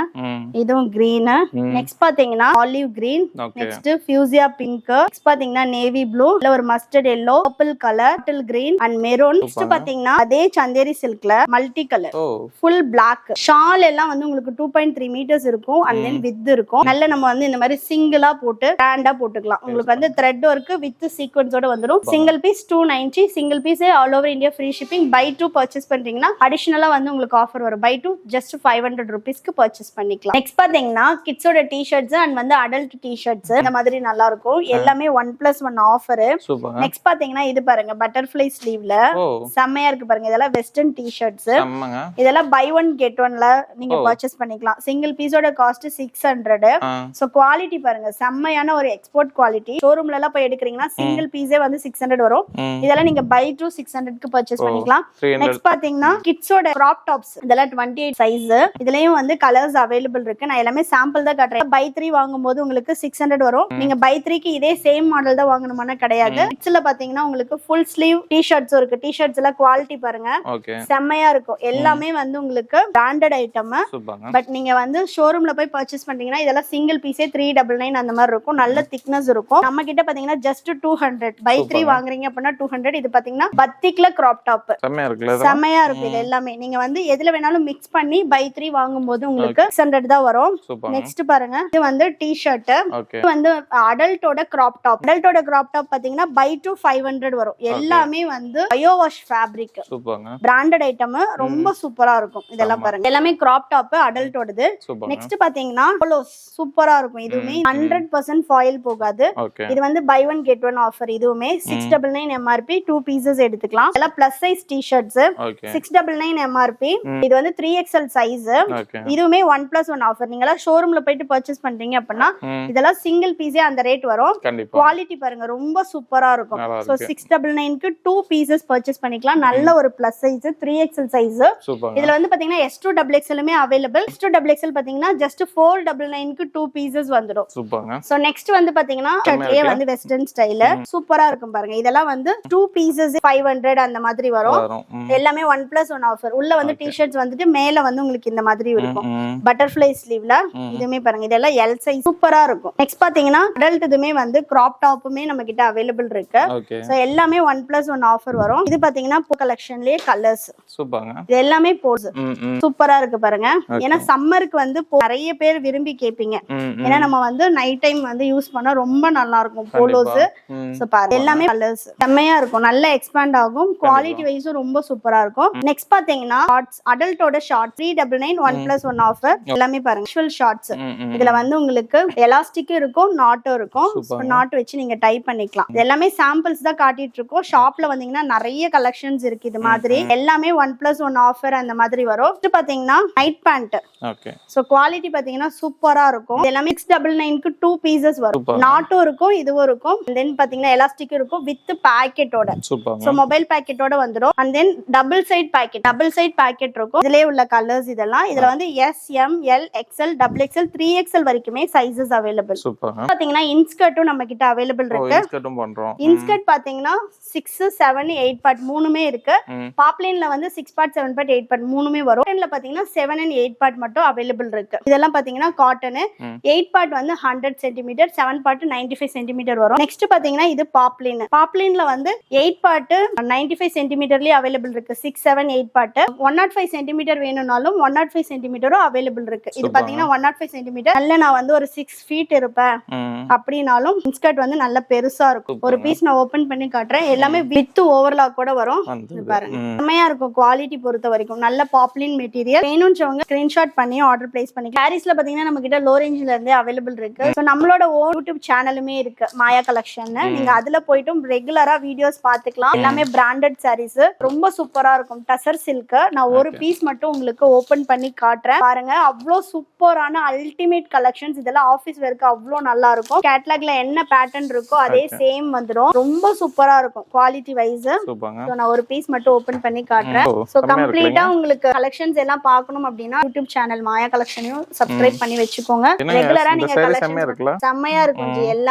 இதுவும் கிரீன். நெக்ஸ்ட் பாத்தீங்கன்னா olive green, next fuchsia pink, next பாத்தீங்கன்னா நேவி ப்ளூ, இல்ல ஒரு mustard yellow, purple colour, bottle green and maroon. Next பாத்தீங்கன்னா அதே சந்தேரி சில்க்ல multi colour full black. Shawl எல்லாம் வந்து உங்களுக்கு 2.3 மீட்டர்ஸ் இருக்கும். அண்ட் தென் வித் இருக்கும். நல்ல நம்ம வந்து இந்த மாதிரி சிங்கிளா போட்டு கிராண்டா போட்டுக்கலாம். உங்களுக்கு வந்து த்ரெட் ஒர்க் வித் சீக்வென்ஸோட வந்துரும். Single piece 290. Single piece all over India free shipping. Buy 2 purchase பண்றீங்கன்னா அடிஷனலா வந்து உங்களுக்கு ஆஃபர் வரும். பை 2 ஜஸ்ட் 500 ரூபீஸ்க்கு பர்ச்சேஸ் பண்ணிக்கலாம். நெக்ஸ்ட் பாத்தீங்கன்னா கிட்ஸோட டி-ஷர்ட்ஸ் அண்ட் வந்து அடல்ட் டி-ஷர்ட்ஸ் இந்த மாதிரி நல்லா இருக்கும். எல்லாமே 1+1 ஆஃபர். நெக்ஸ்ட் பாத்தீங்கன்னா இது பாருங்க பட்டர்ஃப்ளை ஸ்லீவ்ல செம்மையா இருக்கு பாருங்க. இதெல்லாம் வெஸ்டர்ன் டி-ஷர்ட்ஸ். இதெல்லாம் பை 1 கெட் 1ல நீங்க பர்ச்சேஸ் பண்ணிக்கலாம். சிங்கிள் பீஸோட காஸ்ட் 600. சோ குவாலிட்டி பாருங்க செம்மையான ஒரு எக்ஸ்போர்ட் குவாலிட்டி. ஷோரூம்ல எல்லாம் போய் எடுக்கிறீங்கன்னா சிங்கிள் பீஸே வந்து 600 வரும். இதெல்லாம் நீங்க பை 2 600க்கு பர்ச்சேஸ் பண்ணிக்கலாம். நெக்ஸ்ட் பாத்தீங்கன்னா கிட்ஸோட கிராப் டாப்ஸ். இதெல்லாம் 28 சைஸ். இதுலயும் வந்து கலர்ஸ் அவைலபிள் இருக்கு. நான் எல்லாமே சாம்பிள் தான் காட்டுறேன். பை 3 வாங்கும்போது உங்களுக்கு 600 வரும். நீங்க பை 3க்கு இதே சேம் மாடல் தான் வாங்கணும்னா கிடையாது. கிட்ஸ்ல பாத்தீங்கன்னா உங்களுக்கு ஃபுல் ஸ்லீவ் டி-ஷர்ட்ஸ் இருக்கு. டி-ஷர்ட்ஸ் எல்லாம் குவாலிட்டி பாருங்க செம்மையா இருக்கும். எல்லாமே வந்து உங்களுக்கு பிராண்டட் ஐட்டம். பட் நீங்க வந்து ஷோரூம்ல போய் பர்ச்சேஸ் பண்றீங்கன்னா இதெல்லாம் சிங்கிள் பீஸே 399 அந்த மாதிரி இருக்கும். நல்ல திக்னஸ் இருக்கும். நம்ம கிட்ட பாத்தீங்கன்னா ஜஸ்ட் 200. பை 3 வாங்குறீங்க அப்படின்னா 200. இது பாத்தீங்கன்னா பத்திக்ல கிராப் டாப் செம்மையா இருக்கும். இது எல்லாமே நீங்க வந்து எதுல வேணாலும் மிக்ஸ் பண்ணி பை 3 வாங்கும்போது உங்களுக்கு 600 தான் வரும். நெக்ஸ்ட் பாருங்க இது வந்து டி-ஷர்ட். இது வந்து அடல்ட்டோட கிராப் டாப். அடல்ட்டோட கிராப் டாப் பாத்தீங்கன்னா பை 2 500 வரும். எல்லாமே வந்து bio wash fabric branded item. ரொம்ப சூப்பரா இருக்கும். இதெல்லாம் பாருங்க எல்லாமே கிராப் டாப் அடல்ட்டோடது. நெக்ஸ்ட் பாத்தீங்கன்னா போலோஸ் சூப்பரா இருக்கும். இதுவுமே 100% ஃபாயில் போகாது. இது வந்து பை 1 கெட் 1 ஆஃபர். இதுவுமே 699 MRP. 2 பீசஸ் எடுத்துக்கலாம். எல்லாம் பிளஸ் சைஸ் டி-ஷர்ட்ஸ் 699 MRP. இது வந்து 3XL சைஸ். இதுவுமே 1+1 ஆஃபர். நீங்க எல்லாம் ஷோரூம்ல போயிட்டு பர்ச்சேஸ் பண்றீங்க அப்படின்னா இதெல்லாம் சிங்கிள் பீஸே அந்த ரேட் வரும். குவாலிட்டி பாருங்க ரொம்ப சூப்பரா இருக்கும். சோ 699க்கு 2 பீசஸ் பர்ச்சேஸ் பண்ணிக்கலாம். நல்ல ஒரு பிளஸ் சைஸ் 3XL சைஸ். இதுல வந்து பாத்தீங்கன்னா S2 XXLமே அவைலபிள். S2 XXL பாத்தீங்கன்னா ஜஸ்ட் 499க்கு 2 பீசஸ் வந்துரும். சோ நெக்ஸ்ட் வந்து பாத்தீங்கன்னா ஷர்ட்லயே வந்து வெஸ்டர்ன் ஸ்டைல் சூப்பரா இருக்கும் பாருங்க. இதெல்லாம் வந்து 2 பீசஸ் 500 அந்த மாதிரி வரும். எல்லாமே 1+1 ஆஃபர். உள்ள வந்து டி-ஷர்ட்ஸ் வந்துட்டு மேல வந்து உங்களுக்கு இந்த மாதிரி இருக்கும். பட்டர்ஃப்ளை ஸ்லீவ்ல இதுமே பாருங்க. இதெல்லாம் L சைஸ் சூப்பரா இருக்கும். நெக்ஸ்ட் பாத்தீங்கன்னா அடல்ட் இதுமே வந்து கிராப் டாப்புமே நம்ம கிட்ட அவைலபிள் இருக்கு. சோ எல்லாமே 1+1 ஆஃபர் வரும். இது பாத்தீங்கன்னா கலெக்ஷன்லயே கலர்ஸ் இது எல்லாமே போஸ் சூப்பரா இருக்கு பாருங்க. ஏன்னா சம்மருக்கு வந்து நிறைய பேர் விரும்பி கேப்பீங்க. ஏன்னா நம்ம வந்து நைட் டைம் வந்து யூஸ் பண்ணா ரொம்ப நல்லா இருக்கும் போலோஸ். சோ பாருங்க எல்லாமே கலர்ஸ் செம்மையா இருக்கும். நல்ல எக்ஸ்பாண்ட் ஆகும். குவாலிட்டி வைஸும் ரொம்ப சூப்பரா இருக்கும். நெக்ஸ்ட் பாத்தீங்கன்னா ஷார்ட்ஸ் அடல்ட்டோட ஷார்ட்ஸ் 399 1+1 ஆஃபர். எல்லாமே பாருங்க விஷுவல் ஷார்ட்ஸ். இதுல வந்து உங்களுக்கு எலாஸ்டிக் இருக்கும் நாட்டும் இருக்கும். நாட் வச்சு நீங்க டைப் பண்ணிக்கலாம். இது எல்லாமே சாம்பிள் சாம்பிள்ஸ் தான் காட்டிட்டு இருக்கோம். ஷாப்ல வந்தீங்கன்னா நிறைய கலெக்ஷன்ஸ் இருக்கு. இது மாதிரி எல்லாமே 1+1 ஆஃபர் அந்த மாதிரி வரும். இது பாத்தீங்கன்னா night pant. Okay. So quality பாத்தீங்கன்னா சூப்பரா இருக்கும். இது எல்லாமே 699க்கு 2 பீசஸ் வரும். நாட்டும் இருக்கும், இதுவும் இருக்கும். தென் பாத்தீங்கன்னா எலாஸ்டிக் இருக்கும் வித் பாக்கெட்டோட. சோ மொபைல் பாக்கெட்டோட வந்துரும். And then double side pocket இருக்கும். இதுலயே உள்ள கலர்ஸ் இதெல்லாம். இதுல வந்து S, M, L, XL, XXL, 3XL வரைக்குமே சைஸஸ் அவைலபிள். பாத்தீங்கன்னா இன்ஸ்கர்ட்டும் நம்ம கிட்ட அவைலபிள் இருக்கு. இன்ஸ்கர்ட் பாத்தீங்கன்னா 6, 7, 8 பார்ட் மூணுமே இருக்கு. பாப்லைன்ல வந்து 6 பார்ட், 7 பார்ட், 8 பார்ட் மூணுமே வரும். காட்டன்ல பாத்தீங்கன்னா 7 and 8 பார்ட் மட்டும் அவைலபிள் இருக்கு. இதெல்லாம் பாத்தீங்கன்னா காட்டன். 8 பார்ட் வந்து 100 சென்டிமீட்டர், 7 பார்ட் 95 சென்டிமீட்டர் வரும். நெக்ஸ்ட் பாத்தீங்கன்னா இது பாப்லைன்ல வந்து 8 பார்ட் 95 சென்டிமீட்டர்லயே அவைலபிள் இருக்கு. 6, 7, 8 பார்ட் 105 சென்டிமீட்டர் வேணும்னாலும் 105 சென்டிமீட்டரும் அவைலபிள் இருக்கு. இது பாத்தீங்கன்னா 105 சென்டிமீட்டர். நல்ல நான் வந்து ஒரு 6 ஃபீட் இருப்பேன் அப்படினாலும் இன்ஸ்கர்ட் வந்து நல்ல பெருசா இருக்கும். ஒரு பீஸ் நான் ஓபன் பண்ணி காட்டுறேன். எல்லாமே வித் ஓவர்லாக் கூட வரும். பாருங்க செம்மையா இருக்கும். குவாலிட்டி பொறுத்த வரைக்கும் நல்ல பாப்லின் மெட்டீரியல். வேணும்ன்றவங்க ஸ்கிரீன்ஷாட் பண்ணி ஆர்டர் பிளேஸ் பண்ணி. சாரீஸ்ல பாத்தீங்கன்னா நம்ம கிட்ட லோ ரேஞ்ச்ல இருந்தே அவைலபிள் இருக்கு. சோ நம்மளோட யூடியூப் சேனலுமே இருக்கு, மாயா கலெக்ஷன். நீங்க அதுல போய்ட்டும் ரெகுலரா வீடியோஸ் பாத்துக்கலாம். எல்லாமே பிராண்டட் சாரீஸ், ரொம்ப சூப்பரா இருக்கும். டசர் சில்க். நான் ஒரு பீஸ் மட்டும் உங்களுக்கு ஓபன் பண்ணி காட்டுறேன். பாருங்க அவ்வளோ சூப்பரான அல்டிமேட் கலெக்ஷன்ஸ். இதெல்லாம் ஆபீஸ் வேர்க்கு அவ்வளோ நல்லா இருக்கும். கேட்டலாக்ல என்ன பேட்டர்ன் இருக்கோ அதே சேம் வந்துடும். ரொம்ப சூப்பரா இருக்கும் குவாலிட்டி வைஸ். நான் ஒரு பீஸ் மட்டும் ஓபன் பண்ணி காட்டுறேன். சோ கம்ப்ளீட்டா உங்களுக்கு கலெக்ஷன்ஸ் எல்லாம் பார்க்கணும் அப்படின்னா யூடியூப் சேனல் மாயா கலெக்ஷனையும் சப்ஸ்கிரைப் பண்ணி வச்சுக்கோங்க. ரெகுலரா நீங்க கலெக்ஷன் செம்மையா இருக்கும்.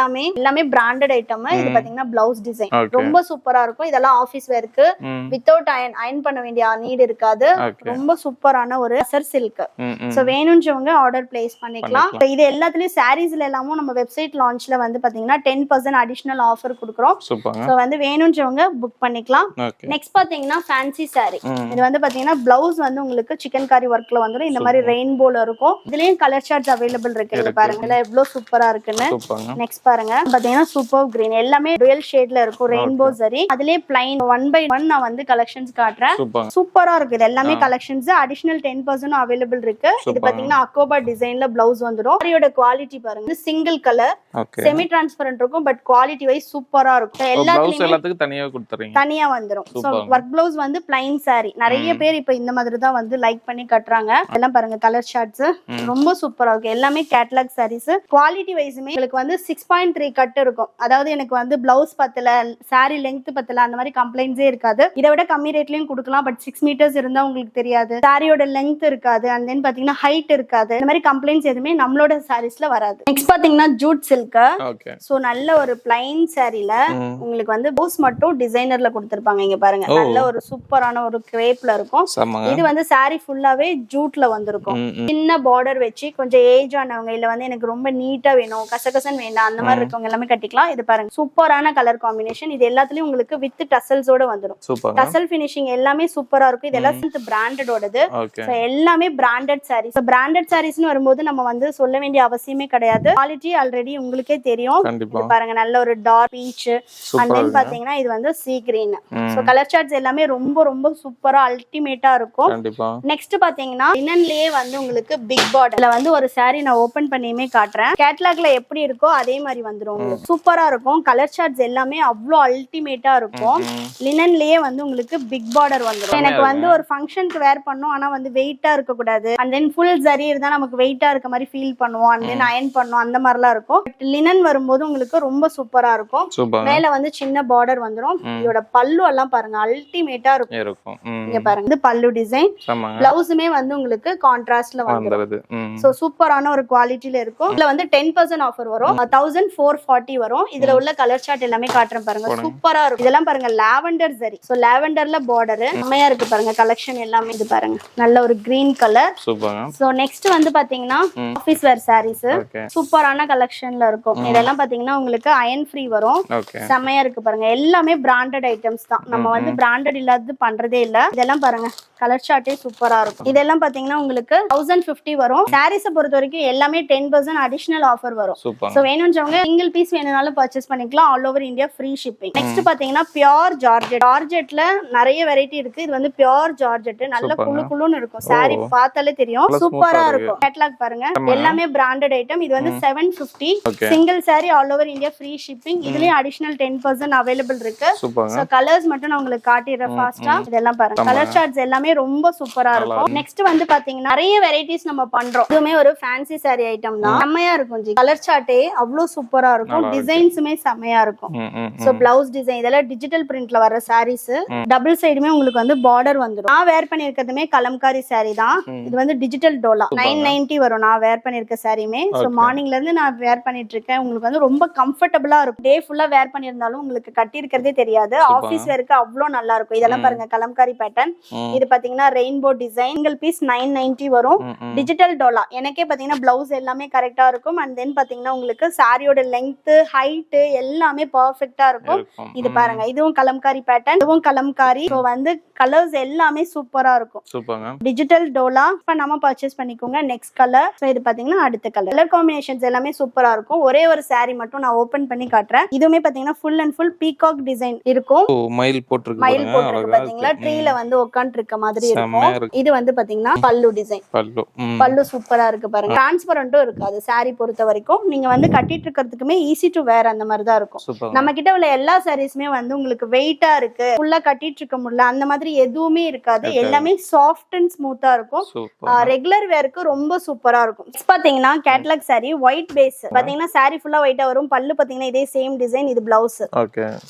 எல்லாமே பிராண்டட் ஐட்டம். இது பாத்தீங்கன்னா பிளவுஸ் டிசைன் ரொம்ப சூப்பரா இருக்கும். இதெல்லாம் ஆபீஸ் வேர்க்கு வித்தவுட் அயன் பண்ண வேண்டிய நீட் இருக்காது. ரொம்ப சூப்பரான ஒரு டசர் சில்க். சோ வேணும்ன்றவங்க ஆர்டர் பிளேஸ் பண்ணிக்கலாம். இது எல்லாத்துலயும் சாரீஸ்ல எல்லாமும் நம்ம வெப்சைட் லான்ச்ல வந்து பாத்தீங்கன்னா 10% அடிஷனல் ஆஃபர் கொடுக்குறோம். சோ வந்து வேணும்ன்றவங்க புக் பண்ணிக்கலாம். நெக்ஸ்ட் பாத்தீங்கன்னா ஃபேன்சி சாரி. இது வந்து பாத்தீங்கன்னா பிளவுஸ் வந்து உங்களுக்கு சிக்கன் காரி ஒர்க்ல வந்துரும். இந்த மாதிரி ரெயின்போல இருக்கும். இதுலயும் கலர் சார்ட்ஸ் அவைலபிள் இருக்கு. இது பாருங்க இதெல்லாம் எவ்வளவு சூப்பரா இருக்குன்னு. நெக்ஸ்ட் பாருங்க பாத்தீங்கன்னா சூப்பர் கிரீன். எல்லாமே டுவல் ஷேட்ல இருக்கும். ரெயின்போ சரி. அதுலயே பிளைன் 1/1 நான் வந்து கலெக்ஷன்ஸ் காட்டுறேன். சூப்பரா இருக்கு. இது எல்லாமே கலெக்ஷன்ஸ் அடிஷனல் 10% அவைலபிள் இருக்கு. இது பாத்தீங்கன்னா அக்கோபா டிசைன்ல பிளவுஸ் வந்துரும். சாரியோட குவாலிட்டி பாருங்க. சிங்கிள் கலர் செமி டிரான்ஸ்பரண்ட் இருக்கும். பட் குவாலிட்டி வைஸ் சூப்பரா இருக்கும். எல்லாத்துக்கும் தனியா கொடுத்துறீங்க. தனியா வந்துரும். சோ வர்க் பிளவுஸ் வந்து பிளைன் சாரி. நிறைய பேர் இப்ப இந்த மாதிரி தான் வந்து லைக் பண்ணி கட்டுறாங்க. எல்லாம் பாருங்க கலர் ஷார்ட்ஸ் ரொம்ப சூப்பரா இருக்கு. எல்லாமே கேட்டலாக் சாரீஸ். குவாலிட்டி வைஸுமே உங்களுக்கு வந்து 6.3 கட் இருக்கும். அதாவது எனக்கு வந்து பிளவுஸ் பத்தல, சாரி லெங்த் பத்தல, அந்த மாதிரி கம்ப்ளைண்ட்ஸே இருக்காது. இதை விட கம்மி ரேட்லயும் கொடுக்கலாம். பட் 6 மீட்டர்ஸ் இருந்தா உங்களுக்கு தெரியாது. சாரியோட லெங்த் இருக்காது. அண்ட் தென் பாத்தீங்கன்னா ஹைட் இருக்காது. இந்த மாதிரி கம்ப்ளைண்ட்ஸ் எதுவுமே நம்மளோட சாரீஸ்ல வராது. நெக்ஸ்ட் பாத்தீங்கன்னா ஜூட் சில்க். சோ நல்ல ஒரு பிளைன் சாரில உங்களுக்கு வந்து ப்ளவுஸ் மட்டும் டிசைனர்ல கொடுத்திருப்பாங்க. இங்க பாருங்க நல்ல ஒரு சூப்பரான ஒரு கிரேப்ல இருக்கும். இது வந்து சாரி ஃபுல்லாவே ஜூட்ல வந்திருக்கும். சின்ன பார்டர் வச்சு கொஞ்சம் ஏஜ் ஆனவங்க இல்ல வந்து எனக்கு ரொம்ப நீட்டா வேணும், கசகசன் வேண்டாம், அந்த மாதிரி இருக்கவங்க எல்லாமே கட்டிக்கலாம். இது பாருங்க சூப்பரான கலர் காம்பினேஷன். இது எல்லாத்துலயும் உங்களுக்கு வித் டசல்ஸோட வந்துடும். டசல் பினிஷிங் எல்லாமே சூப்பரா இருக்கும். இதெல்லாம் பிராண்டடோடது. எல்லாமே பிராண்டட் சாரீஸ். பிராண்டட் சாரீஸ்னு வரும்போது நம்ம வந்து சொல்ல வேண்டிய அவசியமே கிடையாது. குவாலிட்டி ஆல்ரெடி உங்களுக்கே தெரியும். இது பாருங்க நல்ல ஒரு டார்க் பீச். அண்ட் தென் பாத்தீங்கன்னா இது வந்து sea green. So colour charts எல்லாமே ரொம்ப ரொம்ப சூப்பரா அல்டிமேட்டா இருக்கும். நெக்ஸ்ட் பாத்தீங்கன்னா லினன்லயே வந்து உங்களுக்கு பிக் பார்டர்ல வந்து ஒரு சாரி நான் ஓபன் பண்ணியுமே காட்டுறேன். கேட்டலாக்ல எப்படி இருக்கோ அதே மாதிரி வந்துரும். உங்களுக்கு சூப்பரா இருக்கும். கலர் சார்ட்ஸ் எல்லாமே அவ்வளோ அல்டிமேட்டா இருக்கும். லினன்லயே வந்து உங்களுக்கு பிக் பார்டர் வந்துரும். எனக்கு வந்து ஒரு ஃபங்க்ஷனுக்கு வேர் பண்ணும். ஆனா வந்து வெயிட்டா இருக்க கூடாது. அண்ட் தென் ஃபுல் ஜரி இருந்தா நமக்கு வெயிட்டா இருக்க மாதிரி ஃபீல் பண்ணுவோம். அண்ட் தென் அயன் பண்ணுவோம். அந்த மாதிரிலாம் இருக்கும். லினன் வரும்போது உங்களுக்கு ரொம்ப சூப்பரா இருக்கும். மேல வந்து சின்ன பார்டர் வந்துரும். இதோட பல்லு எல்லாம் பாருங்க அல்டிமேட்டா இருக்கும். இங்க பாருங்க இது பல்லு டிசைன். பிளவுஸுமே வந்து உங்களுக்கு கான்ட்ராஸ்ட்ல வந்துருது. சோ சூப்பரான ஒரு குவாலிட்டில இருக்கும். இதுல வந்து 10% ஆஃபர் வரும். 1440 வரும். இதுல உள்ள கலர் சார்ட் எல்லாமே காட்டுறேன் பாருங்க. சூப்பரா இருக்கும். இதெல்லாம் பாருங்க லாவெண்டர் சரி. சோ லாவெண்டர்ல பார்டர் செம்மையா இருக்கு பாருங்க. கலெக்ஷன் எல்லாமே இது பாருங்க நல்ல ஒரு கிரீன் கலர். சோ நெக்ஸ்ட் வந்து பாத்தீங்கன்னா ஆபீஸ் வேர் சாரீஸ் சூப்பரான கலெக்ஷன்ல இருக்கும். இதெல்லாம் பாத்தீங்கன்னா உங்களுக்கு அயன் ஃப்ரீ வரும். செம்மையா இருக்கு பாருங்க. எல்லாமே பிராண்டட் ஐட்டம்ஸ் தான். நம்ம வந்து பிராண்டட் இல்லாதது பண்றதே இல்ல. இதெல்லாம் பாருங்க கலர் சார்ட்டே சூப்பரா இருக்கும். இதெல்லாம் பாத்தீங்கன்னா உங்களுக்கு 1050 வரும். சாரீஸை பொறுத்த வரைக்கும் எல்லாமே 10% அடிஷனல் ஆஃபர் வரும். சோ வேணும்ன்றவங்க சிங்கிள் பீஸ் வேணும்னாலும் பர்ச்சேஸ் பண்ணிக்கலாம். All over India free shipping. Next பாத்தீங்கன்னா பியூர் ஜார்ஜெட். ஜார்ஜெட்ல நிறைய வெரைட்டி இருக்கு. இது வந்து பியூர் ஜார்ஜெட். நல்ல குளு குளுன்னு இருக்கும். சாரி பார்த்தாலே தெரியும். சூப்பரா இருக்கும். கேட்டலாக் பாருங்க எல்லாமே பிராண்டட் ஐட்டம். இது வந்து 750. Single sorry all over India free shipping. இதுலயும் அடிஷனல் 10% அவைலபிள் இருக்கு. சூப்பர்ங்க. சோ கலர்ஸ் மட்டும் நான் உங்களுக்கு காட்டிடுறேன் ஃபாஸ்டா. இதெல்லாம் பாருங்க, கலர் சார்ட்ஸ் எல்லாமே ரொம்ப சூப்பரா இருக்கும். நெக்ஸ்ட் வந்து பாத்தீங்கன்னா நிறைய வெரைட்டிஸ் நம்ம பண்றோம். இதுவுமே ஒரு ஃபேன்சி saree ஐட்டம் தான். செம்மையா இருக்கும் ஜி. கலர் சார்ட்டே அவ்வளவு சூப்பரா இருக்கும். டிசைன்ஸுமே செம்மையா இருக்கும். சோ பிளவுஸ் டிசைன் இதெல்லாம் டிஜிட்டல் பிரிண்ட்ல வர சாரீஸ். டபுள் சைடுமே உங்களுக்கு வந்து பார்டர் வந்துரும். நான் வேர் பண்ணிருக்கிறதுமே கலம்காரி saree தான். இது வந்து டிஜிட்டல் டோலா 990 வரும் நான் வேர் பண்ணிருக்க சாரியுமே. சோ மார்னிங்ல இருந்து நான் வேர் பண்ணிட்டு இருக்கேன். உங்களுக்கு வந்து ரொம்ப கம்ஃபர்டபுளா இருக்கும். டே ஃபுல்லா வேர் பண்ணிருந்தாலும் உங்களுக்கு கட்டி இருக்கிறதே தெரியாது. ஆபீஸ் வேருக்கு அவ்வளவு நல்லா இருக்கும். இதெல்லாம் பாருங்க கலம்காரி பேட்டர்ன். இது பாத்தீங்கன்னா ரெயின்போ டிசைன். சிங்கிள் பீஸ் 990 வரும். டிஜிட்டல் டோலா. எனக்கே பாத்தீங்கன்னா பிளவுஸ் எல்லாமே கரெக்டா இருக்கும். அண்ட் தென் பாத்தீங்கன்னா உங்களுக்கு சாரியோட லெங்த் ஹைட் எல்லாமே பெர்ஃபெக்ட்டா இருக்கும். இது பாருங்க, இதுவும் கலம்காரி பேட்டர்ன், இதுவும் கலம்காரி. சோ வந்து கலர்ஸ் எல்லாமே சூப்பரா இருக்கும். சூப்பர்ங்க. டிஜிட்டல் டோலா பண்ணாம பர்ச்சேஸ் பண்ணிக்கோங்க. Next colour. சோ இது பாத்தீங்கன்னா அடுத்த கலர் காம்பினேஷன்ஸ் எல்லாமே சூப்பரா இருக்கும். ஒரே ஒரு saree மட்டும் நான் ஓபன் பண்ணி காட்டுறேன். இதுவுமே பாத்தீங்கன்னா full and full peacock design இருக்கும். மயில் போட்டுருக்கு பாத்தீங்களா, ட்ரீல வந்து உட்கார்ந்து இருக்க மாதிரி இருக்கும். இது வந்து பாத்தீங்கன்னா பல்லு டிசைன். பல்லு சூப்பரா இருக்கு பாருங்க. டிரான்ஸ்பரண்டும் இருக்காது saree பொறுத்த வரைக்கும். நீங்க வந்து கட்டிட்டு இருக்கிறதுக்குமே ஈஸி டு வேர் அந்த மாதிரி தான் இருக்கும். நம்ம கிட்ட உள்ள எல்லா சாரீஸ்மே வந்து உங்களுக்கு வெயிட்டா இருக்கு, ஃபுல்லா கட்டிட்டு இருக்க முடியல அந்த மாதிரி எதுவுமே இருக்காது. எல்லாமே சாஃப்ட் அண்ட் ஸ்மூத்தா இருக்கும். ரெகுலர் வேருக்கு ரொம்ப சூப்பரா இருக்கும். பாத்தீங்கன்னா கேட்லாக் saree ஒயிட் பேஸ். பாத்தீங்கன்னா saree ஃபுல்லா ஒயிட்டா வரும். பல்லு பாத்தீங்கன்னா இதே சேம் டிசைன். இது பிளவுஸ்.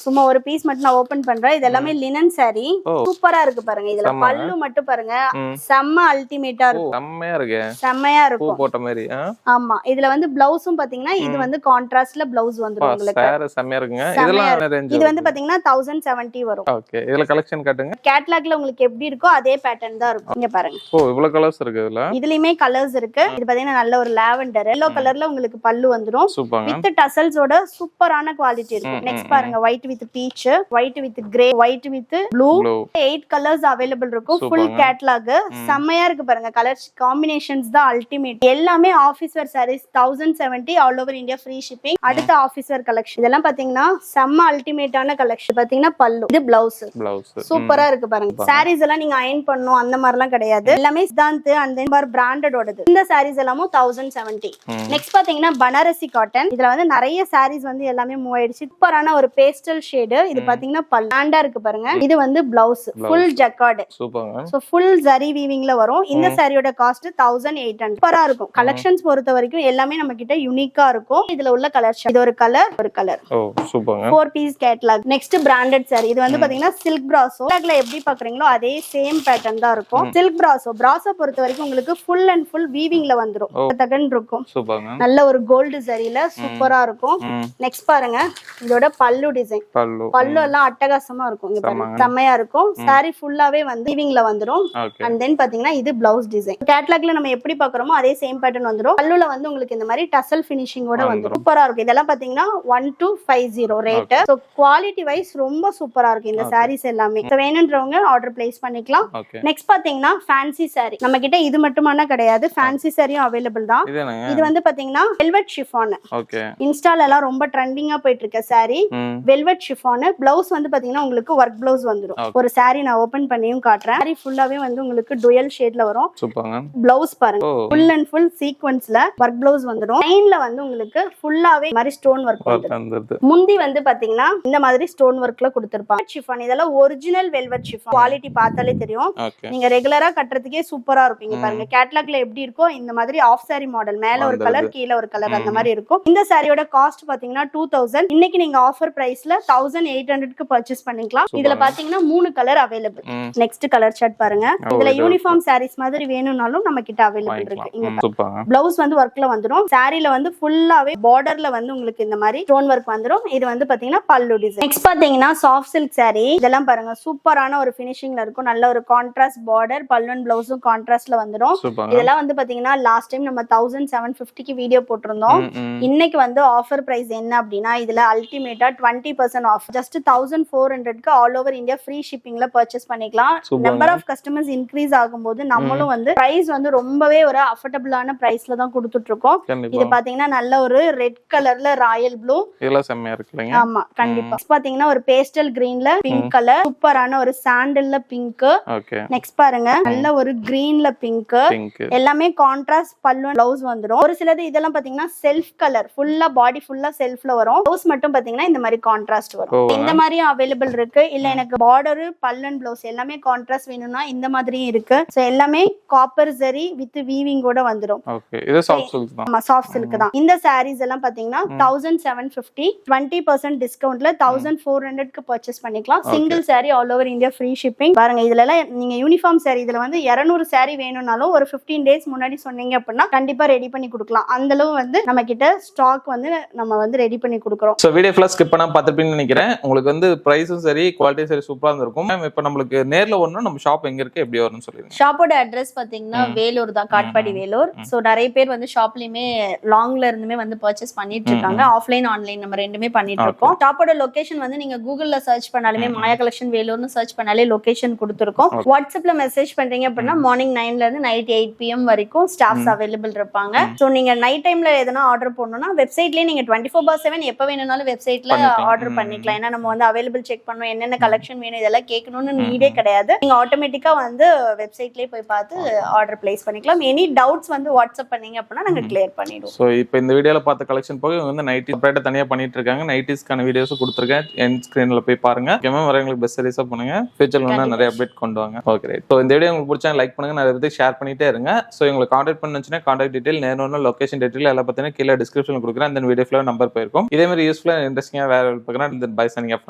சும்மா ஒரு பீஸ் மட்டும் நான் ஓபன் பண்றேன். இது எல்லாமே லினன் saree. சூப்பரா இருக்கு பாருங்க. இதுல பல்லு மட்டும் பாருங்க, செம்ம அல்டிமேட்டா இருக்கும். செம்மையா இருக்கும் போட்ட மாதிரி. ஆமா, இதுல வந்து பிளவுஸும் பாத்தீங்கன்னா இது வந்து கான்ட்ராஸ்ட்ல பிளவுஸ் வந்துரும் உங்களுக்கு. செம்மையா இருக்குங்க. இது வந்து பாத்தீங்கன்னா 1070 வரும். ஓகே, இதுல கலெக்ஷன் காட்டுங்க. கேட்லாக்ல உங்களுக்கு எப்படி இருக்கோ அதே பேட்டர்ன் தான் இருக்கும். இங்க பாருங்க. இவ்வளவு கலர்ஸ் இருக்கு இதுல. இதுலயுமே கலர்ஸ் இருக்கு. இது பாத்தீங்கன்னா நல்ல ஒரு லாவெண்டர் எல்லோ கலர்ல உங்களுக்கு பல்லு வந்துரும். வித் டசல்ஸோட சூப்பரான குவாலிட்டி இருக்கும். நெக்ஸ்ட் பாருங்க, white with peach, white with grey, white with blue. 8 colours available இருக்கும். Full catalogue. செம்மையா இருக்கு பாருங்க. கலர் காம்பினேஷன்ஸ் தான் அல்டிமேட். எல்லாமே office wear sarees 1070 all over India free shipping. அடுத்த ஆபீஸ் வேர் கலெக்ஷன். இதெல்லாம் பாத்தீங்கன்னா செம்ம அல்டிமேட்டான கலெக்ஷன். பாத்தீங்கன்னா பல்லு, இது பிளவுஸ். சூப்பரா இருக்கு பாருங்க. சாரீஸ் எல்லாம் நீங்க அயர்ன் பண்ணனும் அந்த மாதிரி எல்லாம் கிடையாது. எல்லாமே சித்தாந்த் அண்ட் தென் பார் பிராண்டடோடது. இந்த சாரீஸ் எல்லாமும் 1070. நெக்ஸ்ட் பாத்தீங்கன்னா பனாரசி காட்டன். இதுல வந்து நிறைய சாரீஸ் வந்து எல்லாமே மூவ் ஆயிடுச்சு. சூப்பரான ஒரு பேஸ்டல் ஷேடு. இது பாத்தீங்கன்னா பல்லாண்டா இருக்கு பாருங்க. இது வந்து blouse full jacquard. So full zari வீவிங்ல வரும். இந்த சாரியோட காஸ்ட் 1800. சூப்பரா இருக்கும். கலெக்ஷன்ஸ் பொறுத்த வரைக்கும் எல்லாமே நம்ம கிட்ட யூனிக்கா இருக்கும். இதுல உள்ள கலர், இது ஒரு கலர், ஒரு கலர். ஓ சூப்பர்ங்க. 4 piece catalogue. Next branded saree. இது வந்து பாத்தீங்கன்னா சில்க் பிராசோ. கேட்லாக்ல எப்படி பாக்குறீங்களோ அதே சேம் பேட்டர்ன் தான் இருக்கும். Silk brasso. பிராசோ பொறுத்த வரைக்கும் உங்களுக்கு ஃபுல் அண்ட் ஃபுல் வீவிங்ல வந்துரும். தகன் இருக்கும். சூப்பர்ங்க. நல்ல ஒரு கோல்ட் ஜரியில சூப்பரா இருக்கும். நெக்ஸ்ட் பாருங்க, இதோட பல்லு டிசைன். பல்லு எல்லாம் அட்டகாசமா இருக்கும். இங்க பாருங்க, செம்மையா இருக்கும். saree ஃபுல்லாவே வந்து வீவிங்ல வந்துரும். அண்ட் தென் பாத்தீங்கன்னா இது பிளவுஸ் டிசைன். கேட்லாக்ல நம்ம எப்படி பாக்குறோமோ அதே சேம் பேட்டர்ன் வந்துரும். பல்லுல வந்து உங்களுக்கு இந்த மாதிரி டசல் ஃபினிஷிங்கோட வந்துரும். சூப்பரா இருக்கும். இதெல்லாம் பாத்தீங்கன்னா 1250 ரேட். சோ குவாலிட்டி வைஸ் ரொம்ப சூப்பரா இருக்கு இந்த sarees எல்லாமே. வேணும்ன்றவங்க ஆர்டர் பிளேஸ் பண்ணிக்கலாம். நெக்ஸ்ட் பாத்தீங்கன்னா ஃபேன்சி saree. நம்ம கிட்ட இது மட்டுமான கிடையாது, ஃபேன்சி சாரியும் அவைலபிள் தான். இது வந்து பாத்தீங்கன்னா வெல்வெட் ஷிஃபான். இன்ஸ்டால எல்லாம் ரொம்ப ட்ரெண்டிங்கா போயிட்டு இருக்க saree. Velvet chiffon. பிளவுஸ் வந்து பாத்தீங்கன்னா உங்களுக்கு ஒர்க் பிளவுஸ் வந்துரும். ஒரு saree நான் ஓபன் பண்ணியும் காட்டுறேன். saree ஃபுல்லாவே வந்து உங்களுக்கு டுயல் ஷேட்ல வரும். பிளவுஸ் பாருங்க, ஃபுல் அண்ட் ஃபுல் சீக்வென்ஸ்ல ஒர்க் பிளவுஸ் வந்துரும். லைன்ல வந்து உங்களுக்கு ஃபுல்லாவே மாதிரி ஸ்டோன் ஒர்க் வந்துரும். முந்தி வந்து பாத்தீங்கன்னா இந்த மாதிரி ஸ்டோன் ஒர்க்ல கொடுத்திருப்பாங்க. ஷிஃபான் இதெல்லாம் ஒரிஜினல் வெல்வெட் ஷிஃபான். குவாலிட்டி பார்த்தாலே தெரியும். நீங்க ரெகுலரா கட்டுறதுக்கே சூப்பரா இருப்பீங்க. பாருங்க கேட்லாக்ல எப்படி இருக்கோ இந்த மாதிரி ஆஃப் சாரி மாடல், மேல ஒரு கலர் கீழ ஒரு கலர் அந்த மாதிரி இருக்கும். இந்த சாரியோட காஸ்ட் பாத்தீங்கன்னா 2000. இன்னைக்கு நீங்க ஆஃபர் பிரைஸ்ல 1800க்கு பர்ச்சேஸ் பண்ணிக்கலாம். இதுல பாத்தீங்கன்னா 3 colour available. Next colour shirt பாருங்க. இதுல யூனிஃபார்ம் சாரீஸ் மாதிரி வேணும்னாலும் நம்ம கிட்ட அவைலபிள் இருக்கு. பிளவுஸ் வந்து ஒர்க்ல வந்துரும். சாரில வந்து ஃபுல்லாவே பார்டர்ல வந்து உங்களுக்கு இந்த மாதிரி ஸ்டோன் ஒர்க் வந்துரும். இது வந்து பாத்தீங்கன்னா பல்லு டிசைன். நெக்ஸ்ட் பாத்தீங்கன்னா சாஃப்ட் சில்க் saree. இதெல்லாம் பாருங்க சூப்பரான ஒரு ஃபினிஷிங்ல இருக்கும். நல்ல ஒரு கான்ட்ராஸ்ட் பார்டர், பல்லு அண்ட் பிளவுஸும் கான்ட்ராஸ்ட்ல வந்துரும். இதெல்லாம் வந்து பாத்தீங்கன்னா லாஸ்ட் டைம் நம்ம 1750க்கு வீடியோ போட்டிருந்தோம். இன்னைக்கு வந்து ஆஃபர் பிரைஸ் என்ன அப்படின்னா இதுல அல்டிமேட்டா 20% ஆஃப். ஜஸ்ட் 1400க்கு ஆல் ஓவர் இந்தியா ஃப்ரீ ஷிப்பிங்ல பர்ச்சேஸ் பண்ணிக்கலாம். நம்பர் ஆஃப் கஸ்டமர்ஸ் இன்க்ரீஸ் ஆகும்போது நம்மளும் வந்து பிரைஸ் வந்து ரொம்பவே ஒரு அஃபோர்டபிளான பிரைஸ்ல தான் கொடுத்துட்டு இருக்கோம். இது பாத்தீங்கன்னா நல்ல ஒரு ரெட் கலர்ல ராயல் ப்ளூ. இதெல்லாம் செம்மையா இருக்குங்க. ஆமா கண்டிப்பா. பாத்தீங்கன்னா ஒரு பேஸ்டல் கிரீன்ல பிங்க் கலர், சூப்பரான ஒரு சாண்டல்ல பிங்க். நெக்ஸ்ட் பாருங்க நல்ல ஒரு கிரீன்ல பிங்க். எல்லாமே கான்ட்ராஸ்ட் பல்லு பிளவுஸ் வந்துரும். ஒரு சிலது இதெல்லாம் பாத்தீங்கன்னா செல்ஃப் கலர், ஃபுல்லா பாடி ஃபுல்லா செல்ஃப்ல வரும். பிளவுஸ் மட்டும் பாத்தீங்கன்னா பாத்தீங்கன்னா இந்த மாதிரி கான்ட்ராஸ்ட் வரும். இந்த மாதிரியும் அவைலபிள் இருக்கு. இல்ல எனக்கு பார்டர் பல்லன் பிளவுஸ் எல்லாமே கான்ட்ராஸ்ட் வேணும்னா இந்த மாதிரியும் இருக்கு. சோ எல்லாமே காப்பர் ஜரி வித் வீவிங் கூட வந்துரும். ஓகே, இது சாஃப்ட் சில்க் தான். ஆமா, சாஃப்ட் சில்க் தான். இந்த சாரீஸ் எல்லாம் பாத்தீங்கன்னா 1750, 20% டிஸ்கவுண்ட்ல 1400 க்கு பர்ச்சேஸ் பண்ணிக்கலாம். Single sorry all over India free shipping. பாருங்க, இதுல எல்லாம் நீங்க யூனிஃபார்ம் சாரி இதுல வந்து 200 சாரி வேணும்னாலும் ஒரு 15 டேஸ் முன்னாடி சொன்னீங்க அப்படின்னா கண்டிப்பா ரெடி பண்ணி கொடுக்கலாம். அந்த அளவு வந்து நம்ம கிட்ட ஸ்டாக் வந்து நம்ம வந்து ரெடி பண்ணி கொடுக்குறோம். சோ வீடியோ ஃபுல்லா ஸ்கிப் பண்ணாம பார்த்திருப்பீங்கன்னு நினைக்கிறேன். உங்களுக்கு வந்து பிரைஸும் சரி குவாலிட்டி சரி சூப்பரா இருந்திருக்கும். இப்போ நம்மளுக்கு நேர்ல வரணும், நம்ம ஷாப் எங்க இருக்கு எப்படி வரணும்னு சொல்லிருங்க. ஷாப்போட அட்ரஸ் பாத்தீங்கன்னா வேலூர் தான், காட்பாடி வேலூர். சோ நிறைய பேர் வந்து ஷாப்லயுமே லாங்ல இருந்துமே வந்து பர்ச்சேஸ் பண்ணிட்டு இருக்காங்க. ஆஃப்லைன் ஆன்லைன் நம்ம ரெண்டுமே பண்ணிட்டு இருக்கோம். ஷாப்போட லொகேஷன் வந்து நீங்க கூகுள்ல சர்ச் பண்ணாலுமே மாயா கலெக்ஷன் வேலூர்னு சர்ச் பண்ணாலே லொகேஷன் கொடுத்துருக்கோம். வாட்ஸ்அப்ல மெசேஜ் பண்றீங்க அப்படின்னா மார்னிங் 9ல இருந்து நைட் 8 PM வரைக்கும் ஸ்டாஃப்ஸ் அவைலபிள் இருப்பாங்க. சோ நீங்க நைட் டைம்ல எதனா ஆர்டர் பண்ணனும்னா வெப்சைட்லயே நீங்க 24/7 எப்ப வேணும்னாலும் வெப்சைட்ல ஆர்டர் பண்ணிக்கலாம். ஏன்னா நம்ம வந்து அவைலபிள் செக் பண்ணணும், என்னென்ன கலெக்ஷன் வேணும் இதெல்லாம் கேட்கணும்னு நீடே கிடையாது. நீங்க ஆட்டோமேட்டிக்கா வந்து வெப்சைட்லயே போய் பார்த்து ஆர்டர் பிளேஸ் பண்ணிக்கலாம். எனி டவுட்ஸ் வந்து வாட்ஸ்அப் பண்ணீங்க அப்படின்னா நாங்க கிளியர் பண்ணிடுவோம். சோ இப்போ இந்த வீடியோல பார்த்த கலெக்ஷன் போக இவங்க வந்து நைட்டி செப்பரேட்டா தனியா பண்ணிட்டு இருக்காங்க. நைட்டிஸ்க்கான வீடியோஸ் கொடுத்துருக்கேன், எண்ட் ஸ்கிரீன்ல போய் பாருங்க. முக்கியமா வரவங்களுக்கு பெஸ்ட் சர்வீஸா பண்ணுங்க. ஃபியூச்சர்ல நிறைய அப்டேட் கொண்டு வாங்க. Okay right. சோ இந்த வீடியோ உங்களுக்கு பிடிச்சா லைக் பண்ணுங்க, நிறைய பேருக்கு ஷேர் பண்ணிட்டே இருங்க. சோ உங்களை கான்டாக்ட் பண்ணுச்சுன்னா கான்டாக்ட் டீடைல், நேரம், லொகேஷன் டீடைல் எல்லாம் பார்த்தீங்கன்னா கீழே டிஸ்கிரிப்ஷன்ல கொடுக்குறேன். அந்த வீடியோ ஃபுல்லா நம்பர் போயிருக்கும். இதே மாதிரி யூஸ்ஃபுல்லா இன்ட்ரெஸ்டிங்கா வேற பார்க்குறேன். By signing off.